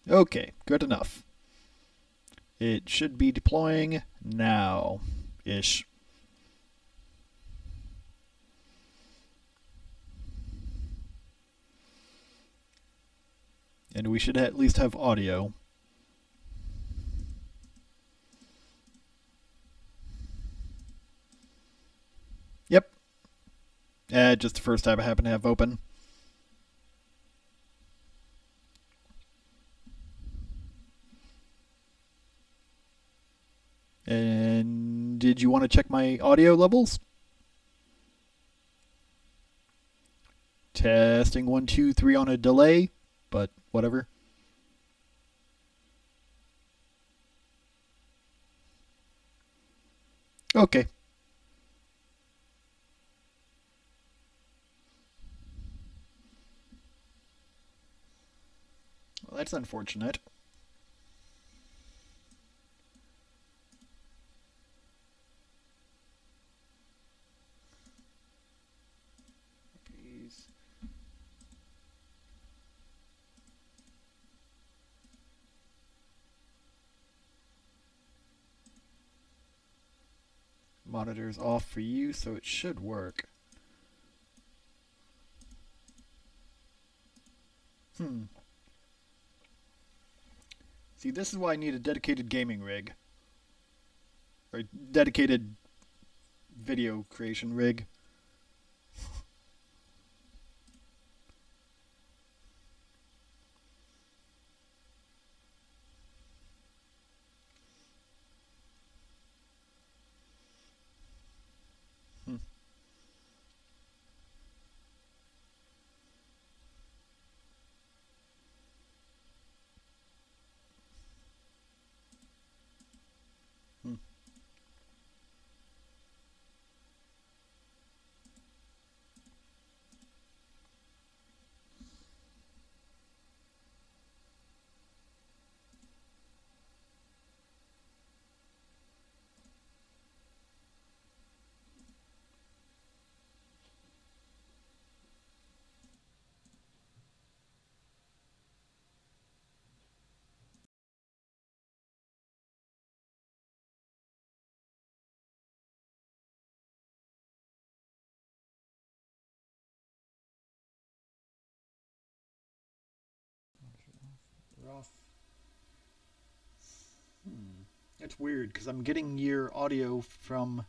Okay, good enough. It should be deploying now-ish. And we should at least have audio. Yep. Just the first tab I happen to have open. And did you want to check my audio levels? Testing 1, 2, 3 on a delay, but whatever. Okay. Well, that's unfortunate. Monitor's off for you, so it should work. See, this is why I need a dedicated gaming rig. Or dedicated video creation rig. Rough. That's weird because I'm getting your audio from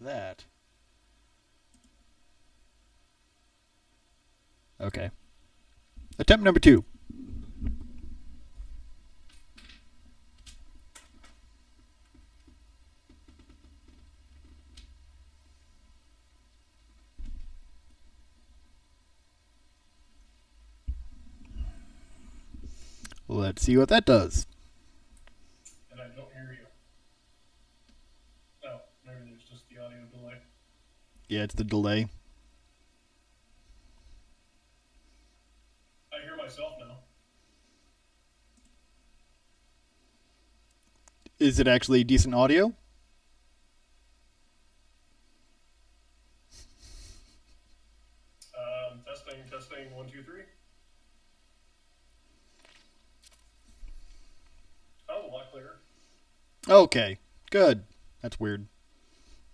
that. Okay. Attempt number 2. Let's see what that does. And I don't hear you. Oh, maybe there's just the audio delay. Yeah, it's the delay. I hear myself now. Is it actually decent audio? Testing 1, 2, 3. Sounds a lot clearer. Okay, good. That's weird.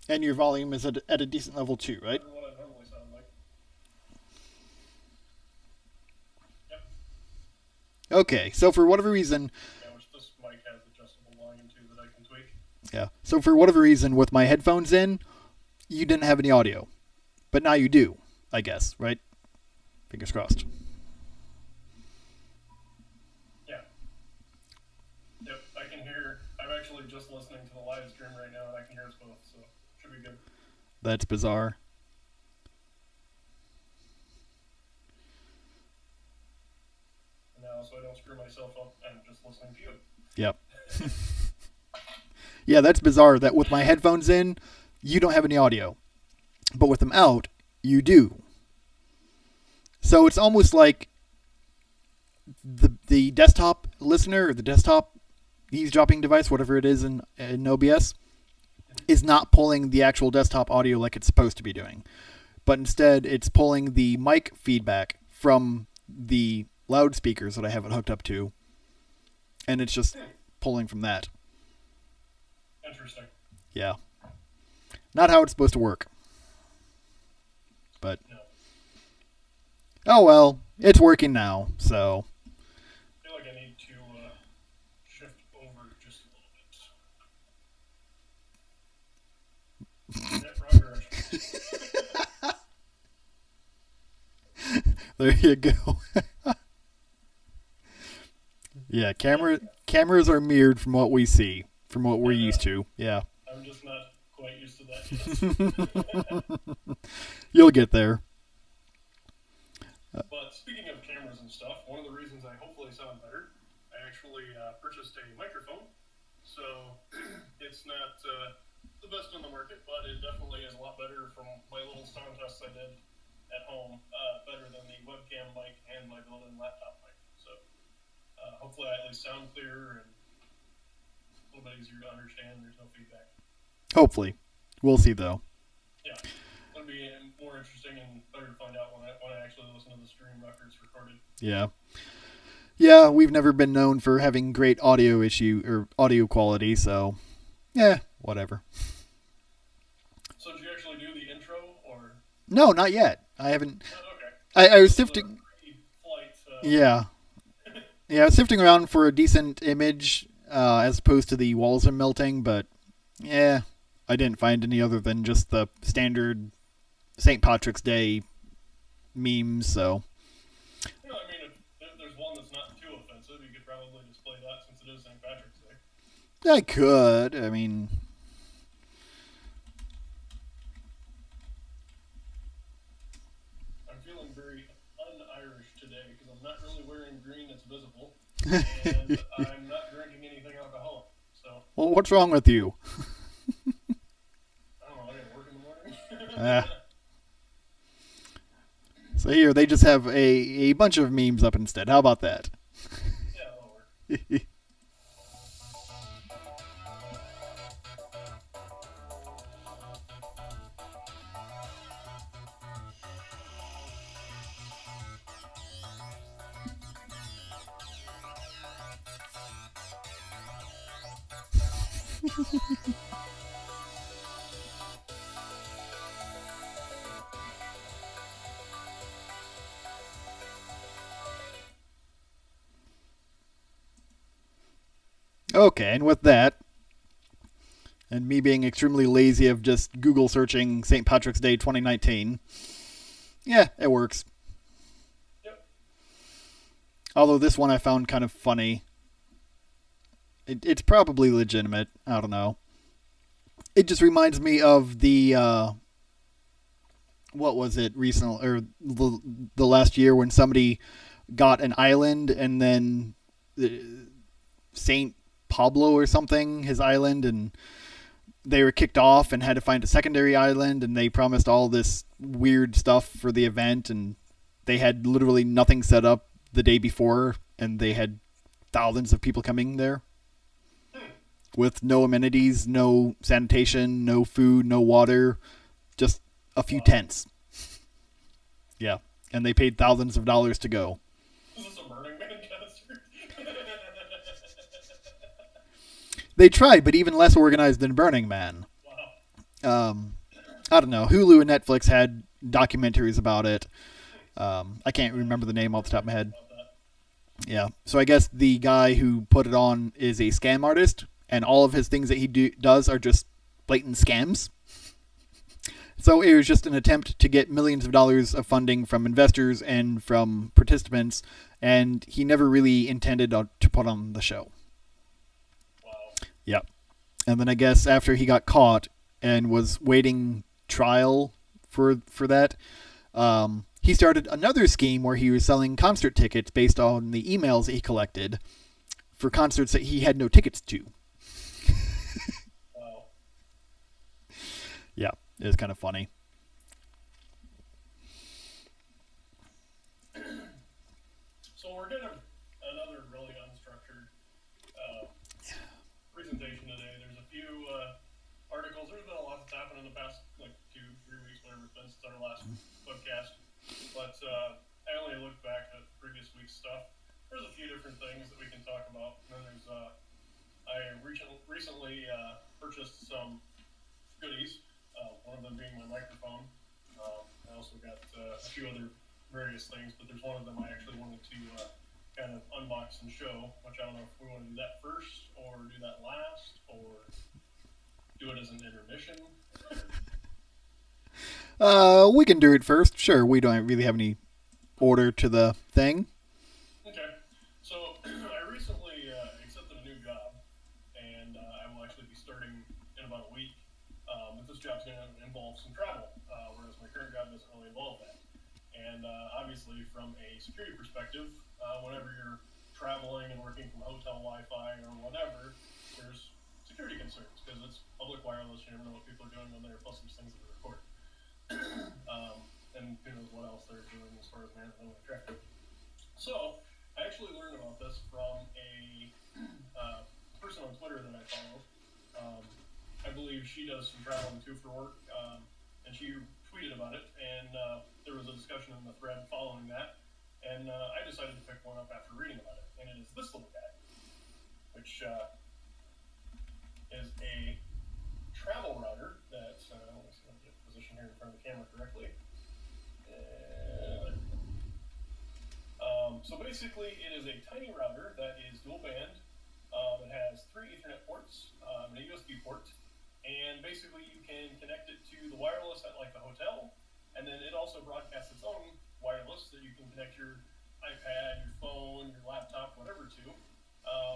And your volume is at a decent level too, right? That's what I normally sound like. Yep. Okay, so for whatever reason... Yeah, which this mic has adjustable volume too that I can tweak. Yeah, so for whatever reason, with my headphones in, you didn't have any audio. But now you do, I guess, right? Fingers crossed. Yeah. Yep, I can hear... I'm actually just listening to the live stream right now and I can hear us both, so should be good. That's bizarre. And now, so I don't screw myself up, I'm just listening to you. Yep. Yeah, that's bizarre that with my headphones in, you don't have any audio. But with them out, you do. So it's almost like the desktop listener or the desktop eavesdropping device, whatever it is in OBS, is not pulling the actual desktop audio like it's supposed to be doing. But instead, it's pulling the mic feedback from the loudspeakers that I have it hooked up to, and it's just pulling from that. Interesting. Yeah. Not how it's supposed to work. But, No. oh well, it's working now, so. I feel like I need to shift over just a little bit. Net wrong direction. There you go. Yeah, cameras are mirrored from what we see, from what we're used to. Yeah. I'm just not quite used to that yet. You'll get there. But speaking of cameras and stuff, one of the reasons I hopefully sound better, I actually purchased a microphone. So it's not the best on the market, but it definitely is a lot better from my little sound tests I did at home. Better than the webcam mic and my built-in laptop mic. So hopefully I at least sound clearer and a little bit easier to understand. There's no feedback. Hopefully. We'll see, though. Yeah. It'll be more interesting and better to find out when I actually listen to the stream records recorded. Yeah. Yeah, we've never been known for having great audio quality, so yeah, whatever. So did you actually do the intro, or? No, not yet. I haven't. Okay. I was sifting. Flight, Yeah. Yeah, I was sifting around for a decent image as opposed to the walls are melting, but yeah, I didn't find any other than just the standard St. Patrick's Day memes, so. Yeah, I mean, if there's one that's not too offensive, you could probably display that since it is St. Patrick's Day. I could. I mean, I'm feeling very un-Irish today because I'm not really wearing green that's visible, and I'm not drinking anything alcoholic. So. Well, what's wrong with you? I don't know. I gotta work in the morning. So here, they just have a bunch of memes up instead. How about that? Yeah, that'll work. Okay, and with that, and me being extremely lazy of just Google searching St. Patrick's Day 2019, yeah, it works. Yep. Although this one I found kind of funny. It's probably legitimate. I don't know. It just reminds me of the what was it recently, or the last year when somebody got an island and then St. Pablo or something, his island, and they were kicked off and had to find a secondary island, and they promised all this weird stuff for the event, and they had literally nothing set up the day before, and they had thousands of people coming there with no amenities, no sanitation, no food, no water, just a few tents. Yeah, and they paid thousands of dollars to go. Is this a Burning Man concert? They tried, but even less organized than Burning Man. Wow. I don't know. Hulu and Netflix had documentaries about it. I can't remember the name off the top of my head. Yeah. So I guess the guy who put it on is a scam artist, and all of his things that he does are just blatant scams. So it was just an attempt to get millions of dollars of funding from investors and from participants, and he never really intended to put on the show. Wow. Yep. And then I guess after he got caught and was waiting trial for that, he started another scheme where he was selling concert tickets based on the emails that he collected for concerts that he had no tickets to. Wow. Yeah, it was kind of funny. So we're getting another really unstructured presentation today. There's a few articles. There's been a lot that's happened in the past, 2-3 weeks, whatever it's been since our last webcast. But I only looked back at previous week's week's stuff. There's a few different things that we can talk about. And then there's I recently purchased some goodies. One of them being my microphone. I also got a few other various things, but there's one of them I actually wanted to kind of unbox and show, which I don't know if we want to do that first or do that last or do it as an intermission. We can do it first. Sure, we don't really have any order to the thing. Okay. So I recently accepted a new job, and I will actually be starting in about a week. But this job's going to involve some travel, whereas my current job doesn't really involve that. And obviously, from a security perspective, whenever you're traveling and working from hotel Wi-Fi or whatever, there's security concerns because it's public wireless. You never know what people are doing on there. Plus, there's things that are recorded, and who knows what else they're doing as far as managing traffic. So I actually learned about this from a person on Twitter that I follow. I believe she does some traveling too for work, and she tweeted about it, and there was a discussion in the thread following that, and I decided to pick one up after reading about it, and it is this little guy, which is a travel router that, let me see if I can get the position here in front of the camera correctly. So basically, it is a tiny router that is dual band. It has 3 Ethernet ports, and a USB port, and basically you can connect it to the wireless at like the hotel, and then it also broadcasts its own wireless that you can connect your iPad, your phone, your laptop, whatever to,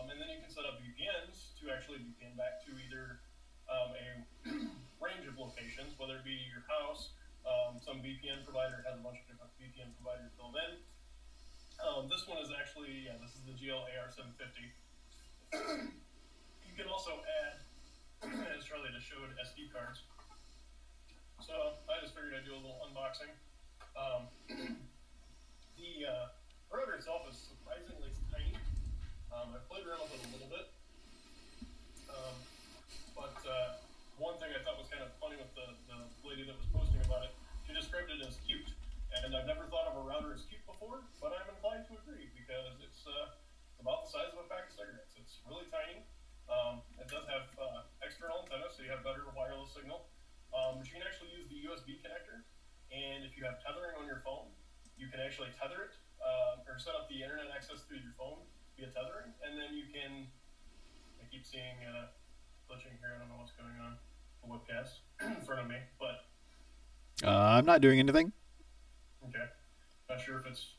and then you can set up VPNs to actually VPN back to either a range of locations, whether it be your house. Some VPN provider has a bunch of different VPN providers built in. This one is actually, this is the GL.AR750. You can also add, as Charlie just showed, SD cards. So I just figured I'd do a little unboxing. The router itself is surprisingly tiny. I played around with it a little bit. But one thing I thought was kind of funny with the lady that was posting about it, she described it as cute. And I've never thought of a router as cute before, but I'm inclined to agree because it's about the size of a pack of cigarettes. It's really tiny. It does have external antenna, so you have better wireless signal. But you can actually use the USB connector, and if you have tethering on your phone, you can actually tether it or set up the internet access through your phone via tethering, and then you can. I keep seeing glitching here. I don't know what's going on. The webcast in front of me, but I'm not doing anything. Okay. Not sure if it's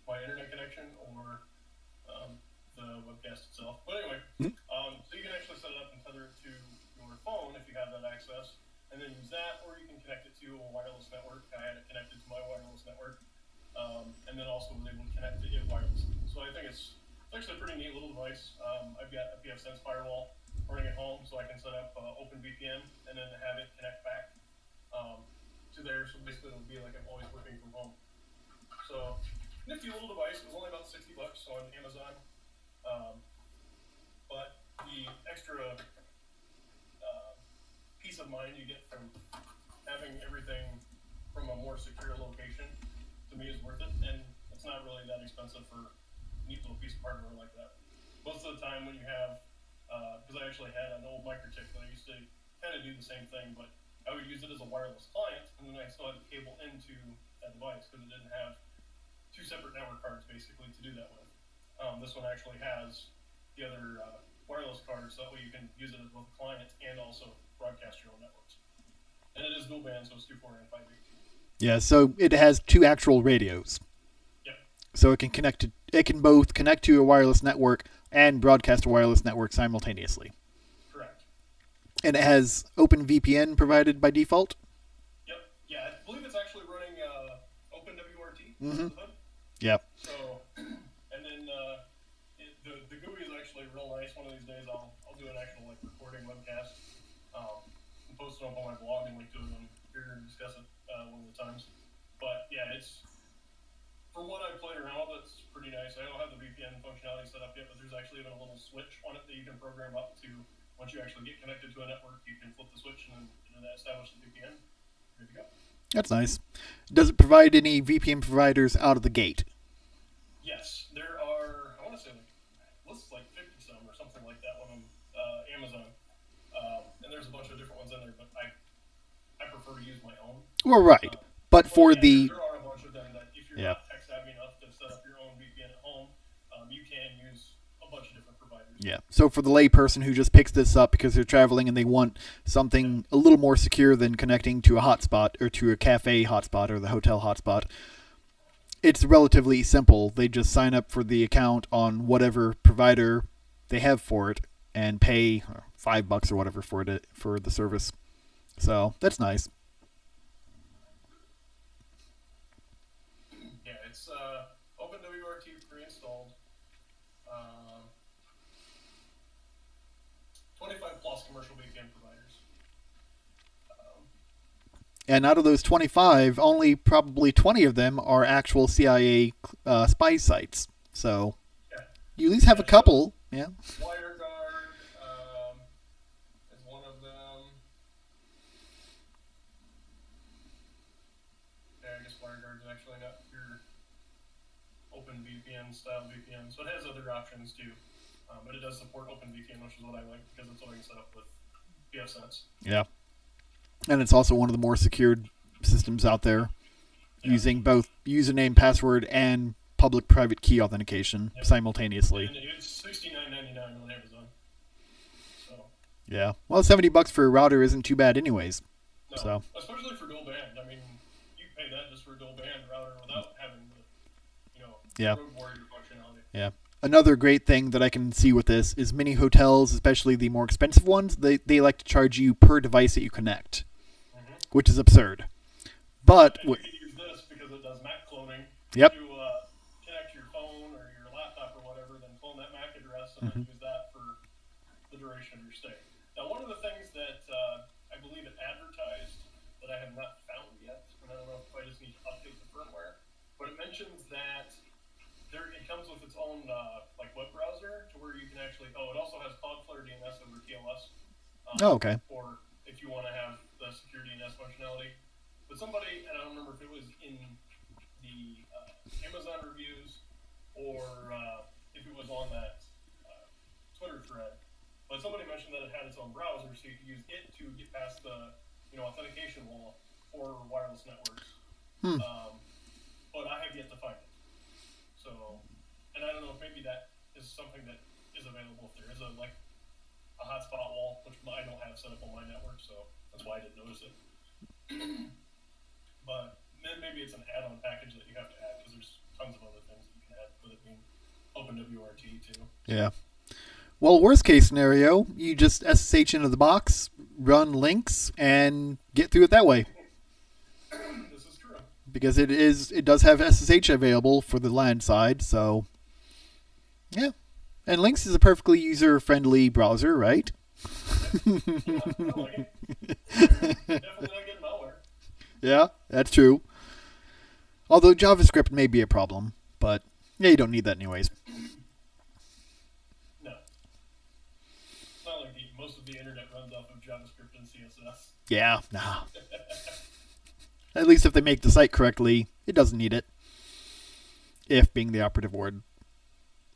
my internet connection or the webcast itself. But anyway, so you can actually set it up and tether it to your phone if you have that access, and then use that, or you can connect it to a wireless network. I had it connected to my wireless network, and then also was able to connect to it wirelessly. So I think it's actually a pretty neat little device. I've got a PFSense firewall running at home, so I can set up OpenVPN and then have it connect back to there. So basically, it'll be like I'm always working from home. So nifty little device. It was only about $60 on Amazon. But the extra peace of mind you get from having everything from a more secure location, to me, is worth it. And it's not really that expensive for a neat little piece of hardware like that. Most of the time when you have, because I actually had an old Microchip that I used to kind of do the same thing, but I would use it as a wireless client, and then I still had the cable into that device because it didn't have 2 separate network cards basically to do that with. This one actually has the other wireless cards, so that way you can use it as both a client and also broadcast your own networks. And it is dual band, so it's 2.4 and 5.8. Yeah, so it has 2 actual radios. Yep. So it can both connect to a wireless network and broadcast a wireless network simultaneously. Correct. And it has OpenVPN provided by default? Yep. Yeah, I believe it's actually running OpenWRT. Mm-hmm. Yep. So, and then the GUI is actually real nice. One of these days I'll do an actual like recording webcast and post it up on my blog and link to it on here and discuss it one of the times. But yeah, it's from what I've played around with, it's pretty nice. I don't have the VPN functionality set up yet, but there's actually even a little switch on it that you can program up to. Once you actually get connected to a network, you can flip the switch and then establish the VPN. Good to go. That's nice. Does it provide any VPN providers out of the gate? Yes, there are. I want to say lists like 50 some or something like that on Amazon, and there's a bunch of different ones in there. But I prefer to use my own. Well, right. But But for yeah, the there are a bunch of them that if you're yeah. not tech savvy enough to set up your own VPN at home, you can use a bunch of different providers. Yeah. So for the layperson who just picks this up because they're traveling and they want something a little more secure than connecting to a hotspot or to a cafe hotspot or the hotel hotspot, it's relatively simple. They just sign up for the account on whatever provider they have for it and pay $5 or whatever for the service. So that's nice. Yeah, it's OpenWRT pre-installed. 25 plus commercial VPN providers. And out of those 25, only probably 20 of them are actual CIA spy sites. So Yeah. you at least have a couple. Yeah. WireGuard is one of them. Yeah, I guess WireGuard is actually not your OpenVPN style VPN, so it has other options too. But it does support OpenVPN, which is what I like because it's already set up with PFSense. Yeah. And it's also one of the more secured systems out there, using both username, password, and public-private key authentication simultaneously. And it's $69.99 on Amazon. So. Yeah. Well, $70 for a router isn't too bad, anyways. No, so. Especially for dual band. I mean, you can pay that just for a dual band router without having the, road warrior functionality. Yeah. Another great thing that I can see with this is many hotels, especially the more expensive ones, they like to charge you per device that you connect, which is absurd. But you can use this because it does MAC cloning. Yep. To connect your phone or your laptop or whatever, then clone that MAC address and then use that for the duration of your stay. Now, one of the things that I believe it advertised that I have not found yet, and I don't know if I just need to update the firmware, but it mentions that it comes with its own web browser to where you can actually. Oh, it also has Cloudflare DNS over TLS. Okay. Or if you want to have the secure DNS functionality. But somebody, and I don't remember if it was in the Amazon reviews or if it was on that Twitter thread, but somebody mentioned that it had its own browser, so you could use it to get past the authentication wall for wireless networks. But I have yet to find it. So, and I don't know if maybe that is something that is available if there is a hotspot wall, which I don't have set up on my network, so that's why I didn't notice it. But then maybe it's an add-on package that you have to add because there's tons of other things that you can add with it being OpenWRT too. Yeah. Well, worst case scenario, you just SSH into the box, run links, and get through it that way. This is true. Because it does have SSH available for the LAN side, so yeah. And Lynx is a perfectly user-friendly browser, right? Yeah, I like it. Definitely not getting malware. Yeah, that's true. Although JavaScript may be a problem, but yeah, you don't need that anyways. No. It's not like most of the internet runs off of JavaScript and CSS. Yeah, nah. At least if they make the site correctly, it doesn't need it. If being the operative word.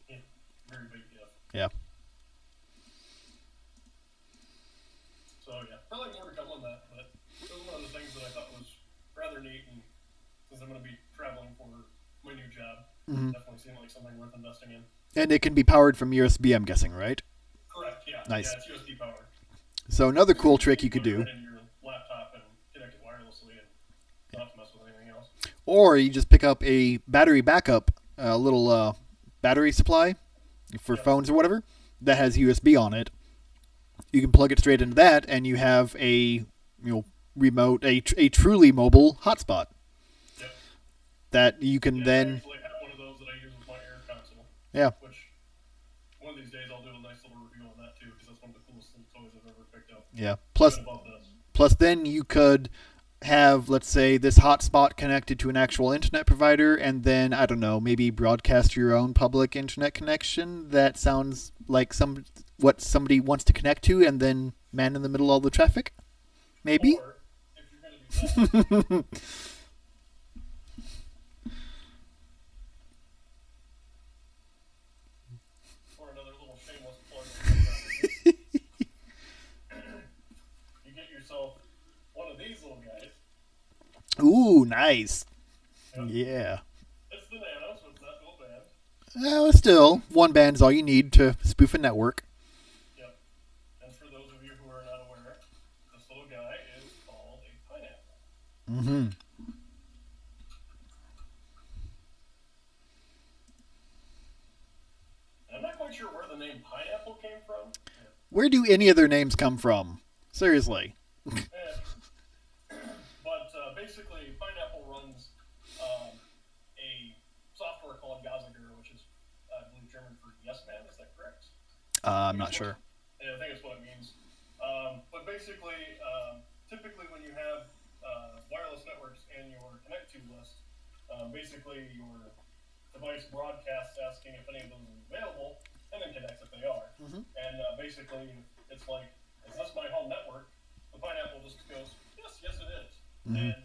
Yeah, very big if. Yeah. So yeah, probably more to come on that, but it was one of the things that I thought was rather neat, and since I'm going to be traveling for my new job, definitely seemed like something worth investing in. And it can be powered from USB, I'm guessing, right? Correct, yeah. Nice. Yeah, it's USB powered. So another cool trick you could do. Put it in your laptop and connect it wirelessly and not have to mess with anything else. Or you just pick up a battery backup, a little battery supply for phones or whatever that has USB on it. You can plug it straight into that, and you have a remote, a truly mobile hotspot. Yep. That you can then. I actually have one of those that I use with my Air console. Yeah. Which one of these days I'll do a nice little review on that too, because that's one of the coolest toys I've ever picked up. Yeah. Plus, then you could have, let's say, this hotspot connected to an actual internet provider, and then, I don't know, maybe broadcast your own public internet connection that sounds like what somebody wants to connect to, and then man in the middle all the traffic? Maybe? Or, if you're going to do that, Ooh, nice. Yep. Yeah. It's the Nano, so it's not dual band. Still, one band is all you need to spoof a network. Yep. And for those of you who are not aware, this little guy is called a pineapple. Mm-hmm. I'm not quite sure where the name pineapple came from. Where do any of their names come from? Seriously. But basically, Pineapple runs a software called Gaziger, which is, I believe, German for yes man. Is that correct? I'm not sure. Yeah, I think it's what it means. But basically, typically when you have wireless networks and your connect to list, basically your device broadcasts asking if any of those are available, and then connects if they are. Mm-hmm. And basically, it's like, is this my home network? The Pineapple just goes, yes, it is. Mm-hmm. And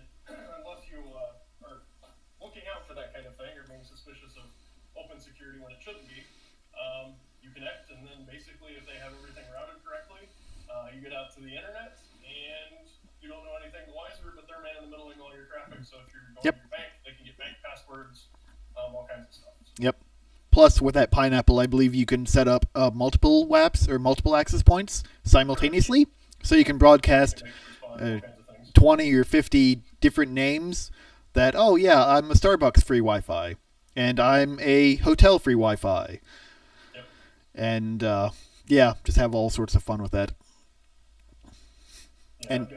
unless you are looking out for that kind of thing or being suspicious of open security when it shouldn't be, you connect, and then basically, if they have everything routed correctly, you get out to the internet, and you don't know anything wiser, but they're man in the middle of all your traffic. So if you're going to your bank, they can get bank passwords, all kinds of stuff. Yep. Plus, with that Pineapple, I believe you can set up multiple WAPs or multiple access points simultaneously, so you can broadcast 20 or 50 different names that, oh yeah, I'm a Starbucks free Wi-Fi, and I'm a hotel free Wi-Fi. Yep. And yeah, just have all sorts of fun with that. Yeah, and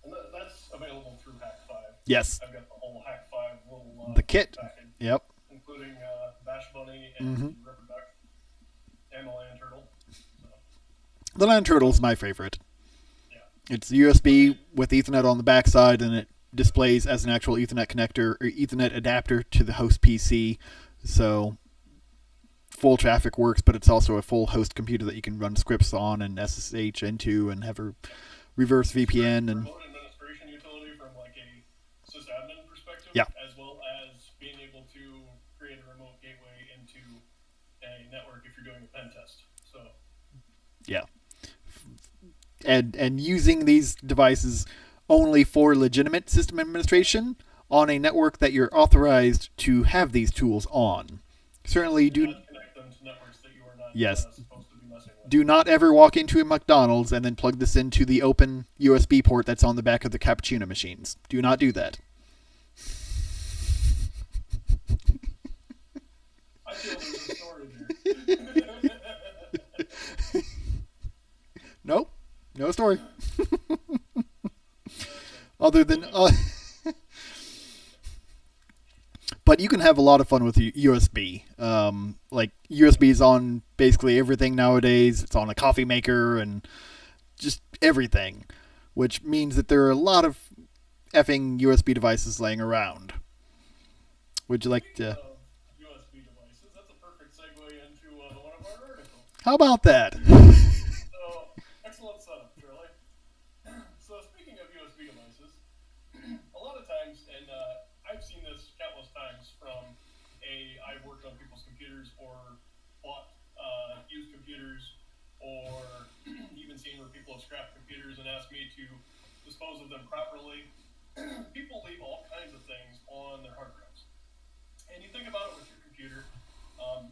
that's available through Hack5. Yes. I've got the whole Hack5 little the kit. package. Yep. Including Bash Bunny and Ripper Duck and the Land Turtle. So. The Land Turtle is my favorite. Yeah. It's USB with Ethernet on the backside, and it displays as an actual Ethernet connector or Ethernet adapter to the host PC. So full traffic works, but it's also a full host computer that you can run scripts on and SSH into and have a reverse VPN and remote administration utility from like a sysadmin perspective, yeah. As well as being able to create a remote gateway into a network if you're doing a pen test. So yeah. And using these devices only for legitimate system administration on a network that you're authorized to have these tools on. Certainly do not connect them to networks that you are not supposed to be messing with. Do not ever walk into a McDonald's and then plug this into the open USB port that's on the back of the cappuccino machines. Do not do that. I feel there's a story there. Nope. No story. Other than... But you can have a lot of fun with USB. Like, USB is on basically everything nowadays. It's on a coffee maker and just everything. Which means that there are a lot of effing USB devices laying around. Would you like to... USB devices, that's a perfect segue into one of our articles. How about that? So, excellent setup, Charlie. So, speaking of USB devices, a lot of times, and I've seen this countless times from I've worked on people's computers or bought used computers, or even seen where people have scrapped computers and asked me to dispose of them properly. People leave all kinds of things on their hard drives. And you think about it with your computer,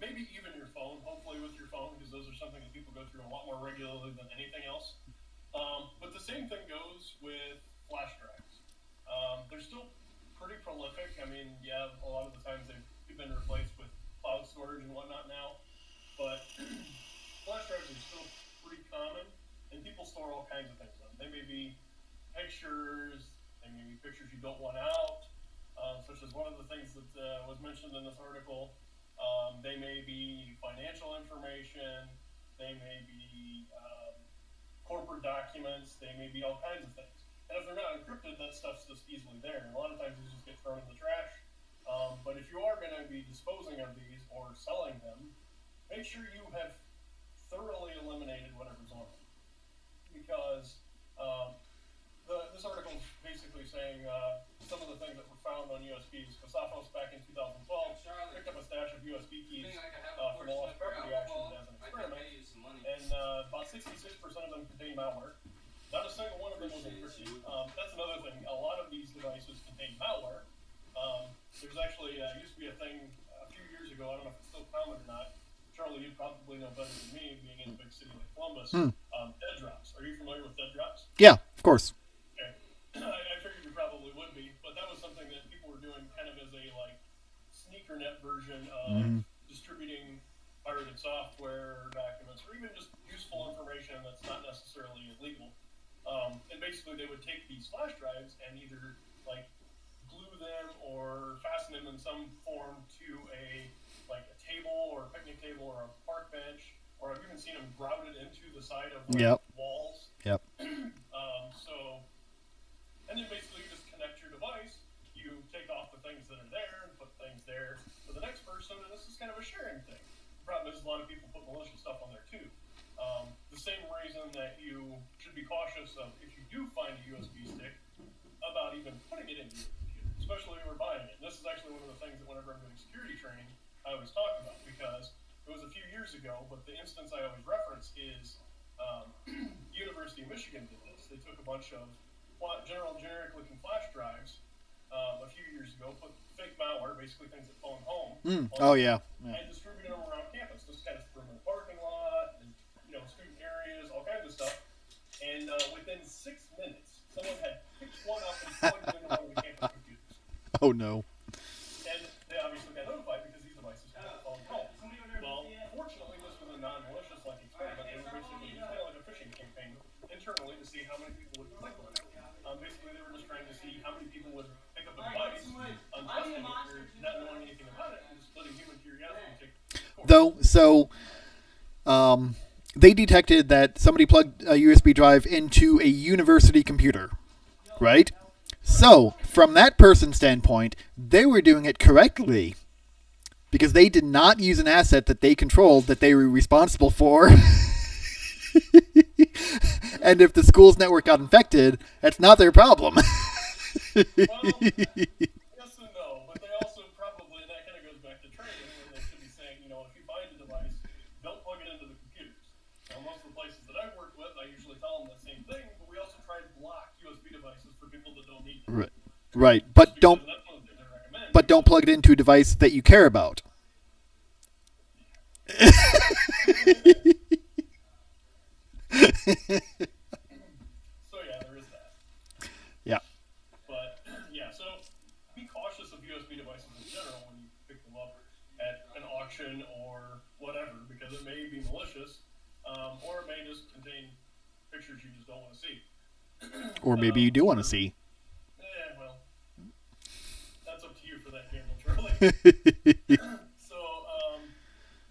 maybe even your phone, hopefully with your phone, because those are something that people go through a lot more regularly than anything else. But the same thing goes with flash drives. They're still pretty prolific. I mean, yeah, a lot of the times they've been replaced with cloud storage and whatnot now, but flash drives are still pretty common, and people store all kinds of things on them. They may be pictures, they may be pictures you don't want out, such as one of the things that was mentioned in this article. They may be financial information, they may be corporate documents, they may be all kinds of things. And if they're not encrypted, that stuff's just easily there. And a lot of times these just get thrown in the trash. But if you are going to be disposing of these or selling them, make sure you have thoroughly eliminated whatever's on them. Because this article is basically saying some of the things that were found on USBs. Kosafos back in 2012 picked up a stash of USB keys from the lost property action as an experiment. And about 66% of them contain malware. Not a single one of them was encrypted. That's another thing. A lot of these devices there's actually used to be a thing a few years ago. I don't know if it's still common or not. Charlie, you probably know better than me, being in a big city like Columbus. Dead drops. Are you familiar with dead drops? Yeah, of course. Okay. I figured you probably would be, but that was something that people were doing kind of as a like sneaker net version of distributing pirated software or documents, or even just useful information that's not necessarily illegal. And basically, they would take these flash drives and either like glue them or fasten them in some form to a table or a picnic table or a park bench, or I've even seen them grouted into the side of walls. Yep. And then basically you just connect your device, you take off the things that are there and put things there for the next person, and this is kind of a sharing thing. The problem is a lot of people put malicious stuff on there too. The same reason that you should be cautious of if you do find a USB stick about even putting it into your computer, especially when we're buying it. And this is actually one of the things that whenever I'm doing security training, I always talk about, because it was a few years ago, but the instance I always reference is University of Michigan did this. They took a bunch of generic looking flash drives a few years ago, put fake malware, basically things that phone home, and distributed them around campus. Just kind of threw them in the parking lot, and student areas, all kinds of stuff. And within 6 minutes, someone had picked one up and plugged it into one of the campus computers. Oh no. And they obviously got notified because these devices were phone home. Well, fortunately, this was a non-malicious experiment. They were basically kind of like a phishing campaign internally to see how many people would click on it. Basically, they were just trying to see how many people would pick up a device, untesting it, or not knowing anything about it, and just letting human curiosity take they detected that somebody plugged a USB drive into a university computer, right? So, from that person's standpoint, they were doing it correctly because they did not use an asset that they controlled, that they were responsible for. And if the school's network got infected, that's not their problem. Well, yes and no, but they also probably, and that kind of goes back to training, where they should be saying, if you find a device, don't plug it into the computers. Now, most of the places that I've worked with, I usually tell them the same thing, but we also try to block USB devices for people that don't need them. Right. But don't plug it into a device that you care about. So yeah, there is that. Yeah. But yeah, so be cautious of USB devices in general when you pick them up at an auction or whatever, because it may be malicious, or it may just contain pictures you just don't want to see. Or maybe you do want to see. Well, that's up to you for that gamble, Charlie. So,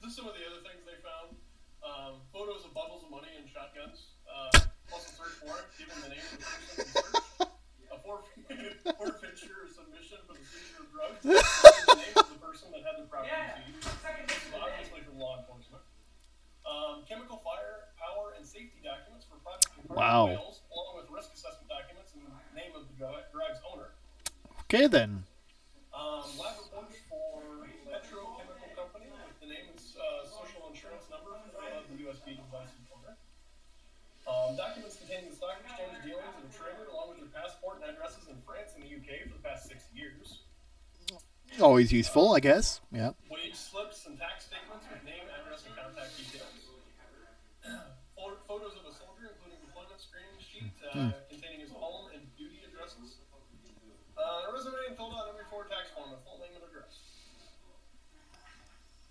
just some of the other things they found. Photos of bundles of money and shotguns, plus a search warrant, given the name of the person in search. A forfeiture or submission for the seizure of drugs, given the name of the person that had the property seized. This is obviously from law enforcement. Chemical fire, power, and safety documents for project and whales, along with risk assessment documents and the name of the drive's owner. Okay, then. Lab reports for petrochemical company with the name and social insurance number of the USB device's owner. Documents containing the stock exchange dealings that were triggered, along with their passport and addresses in France and the UK for the past 6 years. Always useful, I guess. Yeah. Wage slips and tax statements with name, address, and contact details. Photos of a soldier, including deployment screening sheet containing his home and duty addresses. A resume filled out every 4 tax form with full name and address.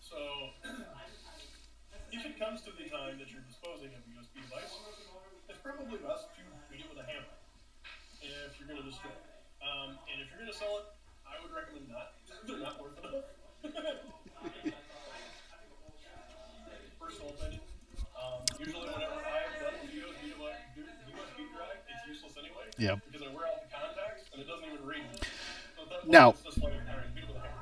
So, if it comes to the time that you're disposing of a USB device, it's probably best to beat it with a hammer if you're going to destroy it. And if you're going to sell it, I would recommend not. They're not worth enough. Personal opinion. Usually whenever I've done a USB drive, it's useless anyway. Yeah. Because I wear out the contacts and it doesn't even read. So now, it's just like beat it with a hammer.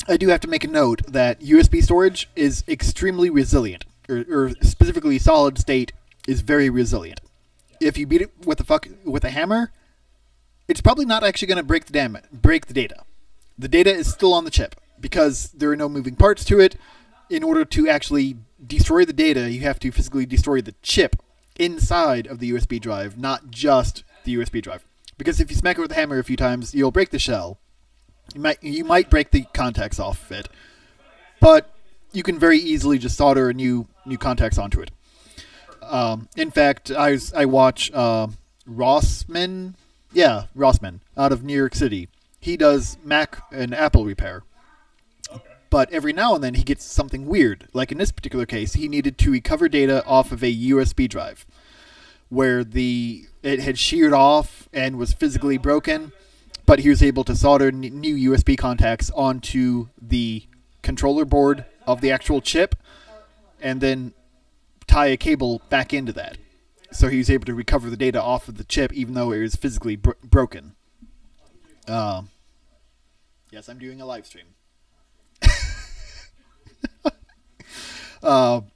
I do have to make a note that USB storage is extremely resilient, or specifically solid state is very resilient. Yeah. If you beat it with a hammer, it's probably not actually going to break the data. The data is still on the chip because there are no moving parts to it. In order to actually destroy the data, you have to physically destroy the chip inside of the USB drive, not just the USB drive. Because if you smack it with a hammer a few times, you'll break the shell. You might break the contacts off it, but you can very easily just solder a new contacts onto it. In fact, I watch Rossman, yeah, Rossman out of New York City. He does Mac and Apple repair, Okay. but every now and then he gets something weird. Like in this particular case, he needed to recover data off of a USB drive where it had sheared off and was physically broken, but he was able to solder new USB contacts onto the controller board of the actual chip and then tie a cable back into that. So he was able to recover the data off of the chip even though it was physically broken. Yes, I'm doing a live stream.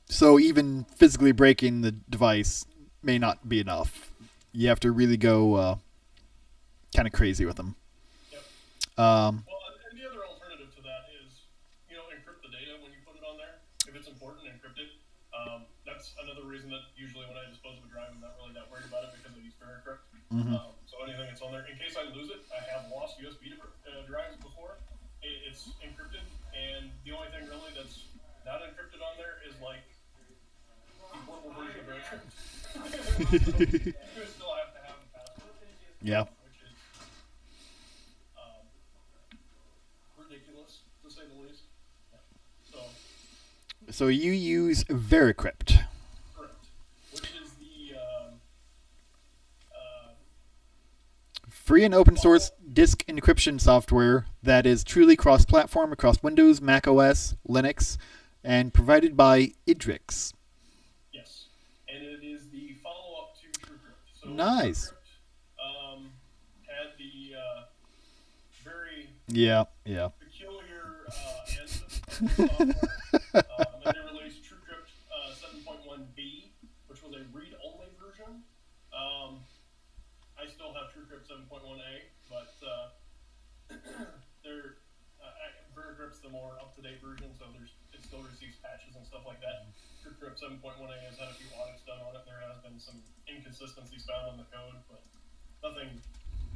So even physically breaking the device may not be enough. You have to really go kind of crazy with them. Yep. Um, Well, and the other alternative to that is, encrypt the data when you put it on there. If it's important, encrypt it. That's another reason that usually when I dispose of a drive, I'm not really that worried about it because I use Veracrypt. mm-hmm. So anything that's on there, in case I lose it, I have lost USB drives before. It's encrypted, and the only thing really that's not encrypted on there is like the portable version of Veracrypt. You still have to have a password. Yeah. Which is ridiculous to say the least. Yeah. So you use Veracrypt. Correct. Which is the Free and open source disk encryption software that is truly cross-platform across Windows, Mac OS, Linux, and provided by Idrix. yes, and it is the follow-up to TrueCrypt. So Nice. TrueCrypt had the very Yeah. peculiar end of the software, and they released TrueCrypt 7.1b, which was a read-only version. I still have TrueCrypt 7.1a, but Veracrypt's the more up-to-date version, so it still receives patches and stuff like that. TrueCrypt 7.1a has had a few audits done on it. There has been some inconsistencies found in the code, but nothing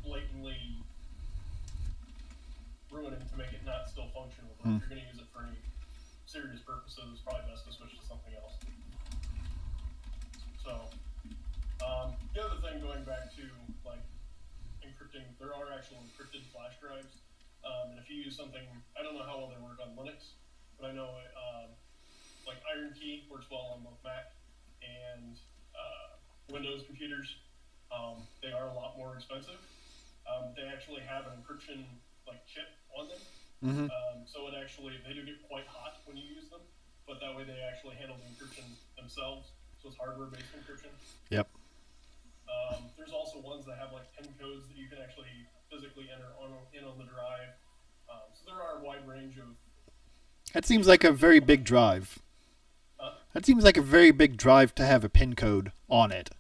blatantly ruining to make it not still functional. But if you're going to use it for any serious purposes, it's probably best to switch to something else. So, the other thing, going back to like encrypting, there are actual encrypted flash drives, and if you use something, I don't know how well they work on Linux, but I know like Iron Key works well on both Mac and Windows computers. They are a lot more expensive. They actually have an encryption like chip on them, so they do get quite hot when you use them, but that way they actually handle the encryption themselves. So it's hardware-based encryption. Yep. There's also ones that have like PIN codes that you can actually physically enter on the drive. So there are a wide range of. That seems like a very big drive. That seems like a very big drive to have a PIN code on it.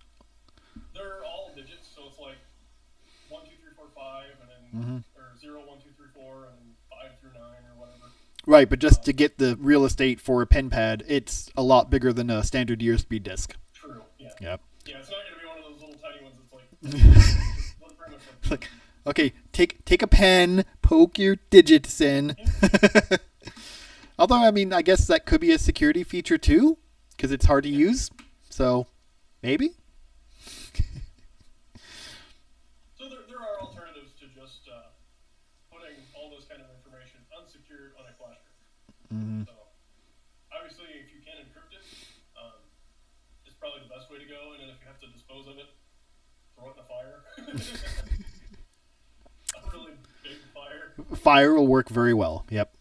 They're all digits, so it's like 1, 2, 3, 4, 5, and then or 0, 1, 2, 3, 4, and then 5 through 9 or whatever. Right, but just to get the real estate for a pen pad, it's a lot bigger than a standard USB disk. True. Yeah. Yep. Yeah, it's not going to be one of those little tiny ones that's like. Pretty much like, okay, take a pen, poke your digits in. Although, I mean, I guess that could be a security feature too, because it's hard to use. So, maybe. So there are alternatives to just putting all this kind of information unsecured on a flash drive. So obviously, if you can encrypt it, it's probably the best way to go. And then if you have to dispose of it, throw it in the fire. A really big fire. Fire will work very well. Yep.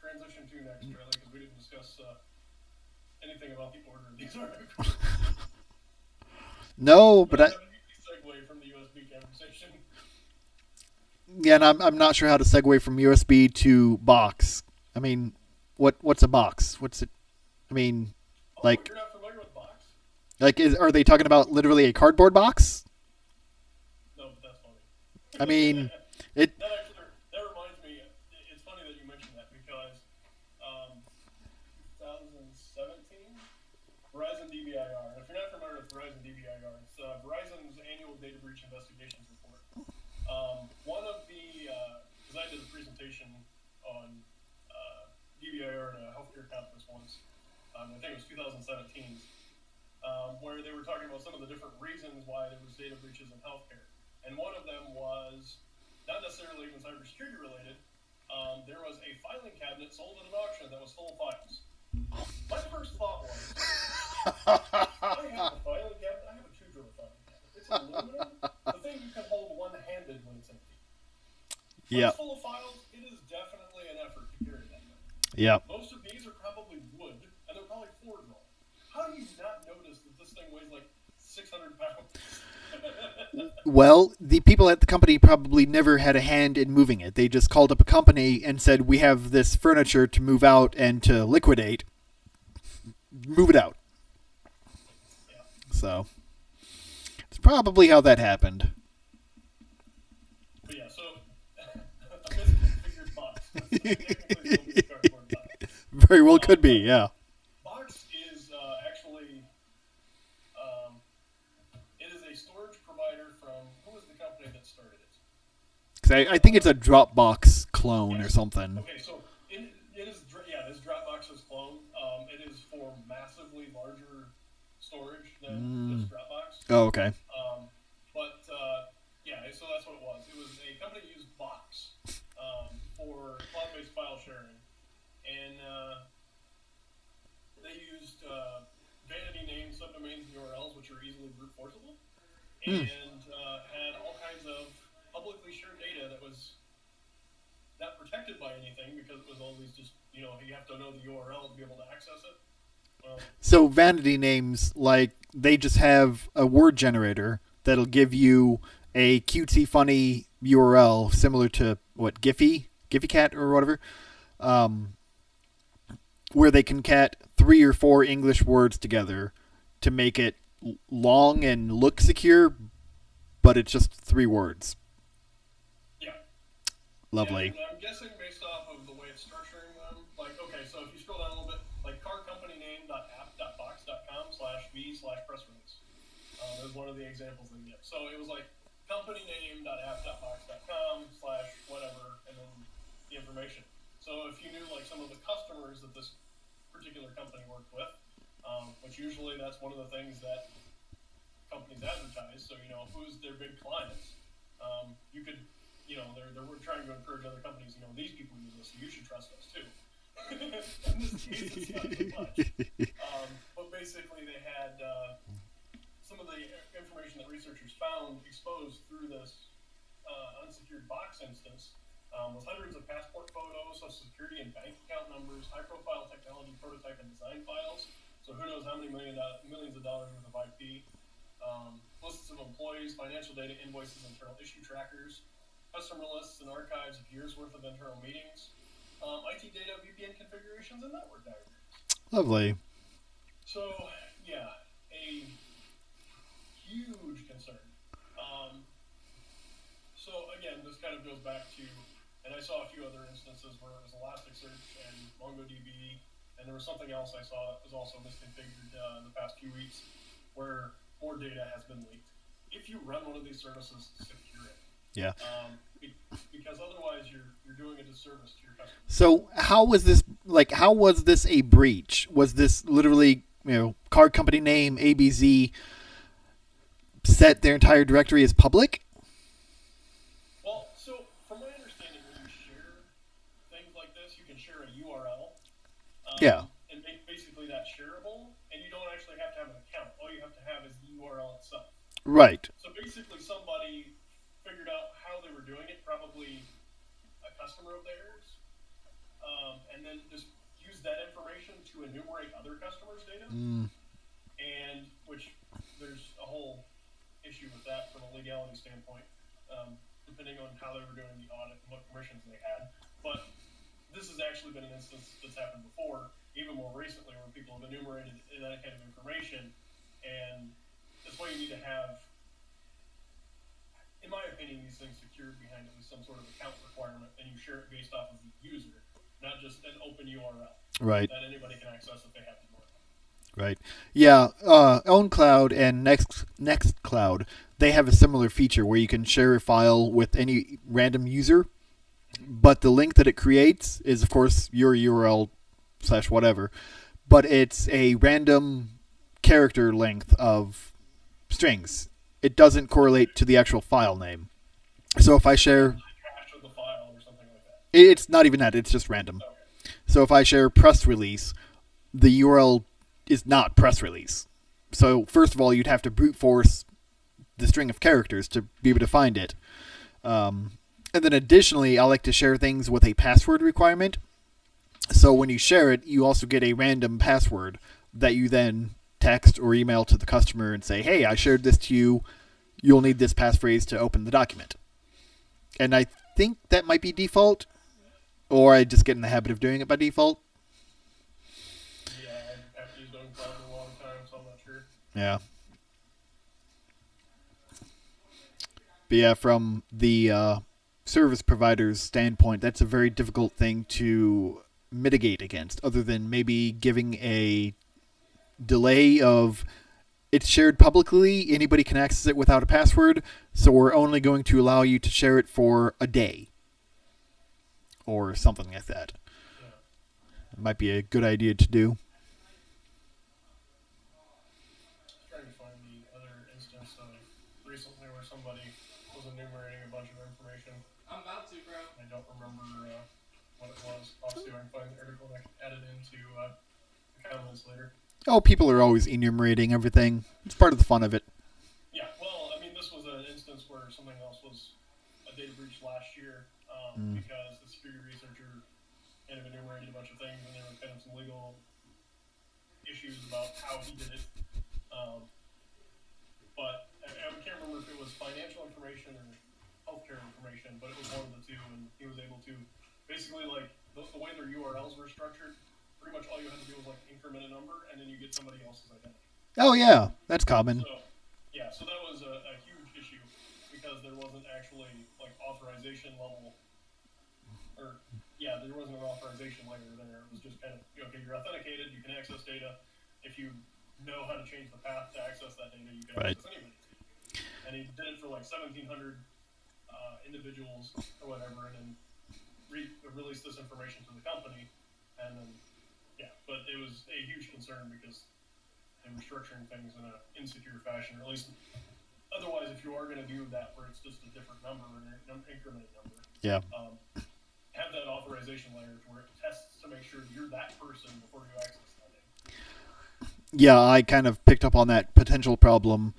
Transition to next, Charlie, because we didn't discuss anything about the order of these articles. No, but I segue from the USB conversation. Yeah, and I'm not sure how to segue from USB to box. I mean, what's a box? What's it? I mean, like you're not familiar with box? Like, are they talking about literally a cardboard box? No, but that's funny. I mean, it. That reminds me. It's funny that you mentioned that because 2017, Verizon DBIR. And if you're not familiar with Verizon DBIR, it's Verizon's annual data breach investigations report. One of the, because I did a presentation on DBIR at a healthcare conference once, I think it was 2017, where they were talking about some of the different reasons why there was data breaches in healthcare. And one of them was not necessarily even cybersecurity related. There was a filing cabinet sold at an auction that was full of files. My first thought was, I have a filing cabinet. I have a 2-drawer filing cabinet. It's aluminum. The thing you can hold one-handed when it's empty. When it's full of files, it is definitely an effort to carry that thing. Yeah. Most of these are probably wood, and they're probably 4-drawer. How do you not notice that this thing weighs like 600 pounds? Well, the people at the company probably never had a hand in moving it. They just called up a company and said, we have this furniture to move out and to liquidate. Move it out. Yeah. So, it's probably how that happened. But yeah, so, a misconfigured box. Technically, cardboard box. Very well could be, yeah. Box is actually, it is a storage provider from, who was the company that started it? Because I think it's a Dropbox clone or something. Okay, so it is Dropbox's clone. It is for massively larger storage than just Dropbox. Oh, okay. So that's what it was. It was a company that used Box for cloud-based file sharing, and they used vanity name subdomains and URLs, which are easily brute forceable, and had all kinds of publicly shared data that was not protected by anything because it was always just, you have to know the URL to be able to access it. So vanity names, like they just have a word generator that'll give you a cutesy funny URL similar to what Giphy Cat or whatever, where they can cat 3 or 4 English words together to make it long and look secure, but it's just 3 words. Yeah. Lovely. And I'm guessing based off of the way it's structuring them, like, okay, so if you scroll down a little bit, like carcompany-name.app.box.com/v/press release. Is one of the examples they get. So it was like company-name.app.box.com/whatever, and then the information. So if you knew like some of the customers that this particular company worked with, which usually that's one of the things that companies advertise. So who's their big clients. You could, they're trying to encourage other companies. These people use us, so you should trust us too. In this case, it's not so much. But basically, they had some of the information that researchers found exposed through this unsecured box instance was hundreds of passport photos, social security and bank account numbers, high-profile technology prototype and design files. So who knows how many millions of dollars worth of IP. Lists of employees, financial data, invoices, internal issue trackers, customer lists and archives of years' worth of internal meetings, IT data, VPN configurations, and network diagrams. Lovely. So, yeah, a huge concern. So, again, this kind of goes back to, and I saw a few other instances where it was Elasticsearch and MongoDB, and there was something else I saw that was also misconfigured in the past few weeks, where more data has been leaked. If you run one of these services, secure it. Yeah. Because otherwise, you're doing a disservice to your customers. So how was this? How was this a breach? Was this literally, card company name ABZ set their entire directory as public? Well, so from my understanding, when you share things like this, you can share a URL. Yeah. And make basically that shareable, and you don't actually have to have an account. All you have to have is the URL itself. Right. So basically, somebody figured out how they were doing it, probably a customer of theirs, and then just used that information to enumerate other customers' data. And which there's a whole issue with that from a legality standpoint, depending on how they were doing the audit and what permissions they had. But this has actually been an instance that's happened before, even more recently, where people have enumerated that kind of information, and that's why you need to have, in my opinion, these things secured behind at least some sort of account requirement, and you share it based off of the user, not just an open URL Right. that anybody can access if they have the URL. Right. Yeah. OwnCloud and Nextcloud, they have a similar feature where you can share a file with any random user, but the link that it creates is, of course, your URL / whatever, but it's a random character length of strings. It doesn't correlate to the actual file name. So if I share, Hash of the file or something like that. it's not even that. It's just random. Okay. So if I share press release, the URL is not press release. So first of all, you'd have to brute force the string of characters to be able to find it. And then additionally, I like to share things with a password requirement. So when you share it, you also get a random password that you then text or email to the customer and say, hey, I shared this to you. You'll need this passphrase to open the document. And I think that might be default, or I just get in the habit of doing it by default. Yeah, I haven't used OwnCloud in a long time, so I'm not sure. Yeah. But yeah, from the service provider's standpoint, that's a very difficult thing to mitigate against, other than maybe giving a delay of it's shared publicly, anybody can access it without a password, so we're only going to allow you to share it for a day. Or something like that. Yeah. It might be a good idea to do. Trying to find the other instance of recently where somebody was enumerating a bunch of information. I'm about to, bro. I don't remember what it was. I'll see if I can find the article and I can add it into the comments later. Oh, people are always enumerating everything. It's part of the fun of it. Yeah, well, I mean, this was an instance where something else was a data breach last year because the security researcher kind of enumerated a bunch of things, and there were kind of some legal issues about how he did it. But I can't remember if it was financial information or healthcare information, but it was one of the two, and he was able to basically, like, the way their URLs were structured, pretty much all you had to do was, like, increment a number, and then you get somebody else's identity. Oh, yeah. That's common. So, yeah, so that was a huge issue because there wasn't actually, like, authorization level, or, yeah, there wasn't an authorization layer there. It was just kind of, okay, you're authenticated, you can access data. If you know how to change the path to access that data, you can access anybody. And he did it for, like, 1,700 individuals or whatever, and then released this information to the company, and then, yeah, but it was a huge concern because they were structuring things in an insecure fashion, or at least otherwise, if you are going to do that where it's just a different number or an incremented number, have that authorization layer to where it tests to make sure you're that person before you access that data. Yeah, I kind of picked up on that potential problem,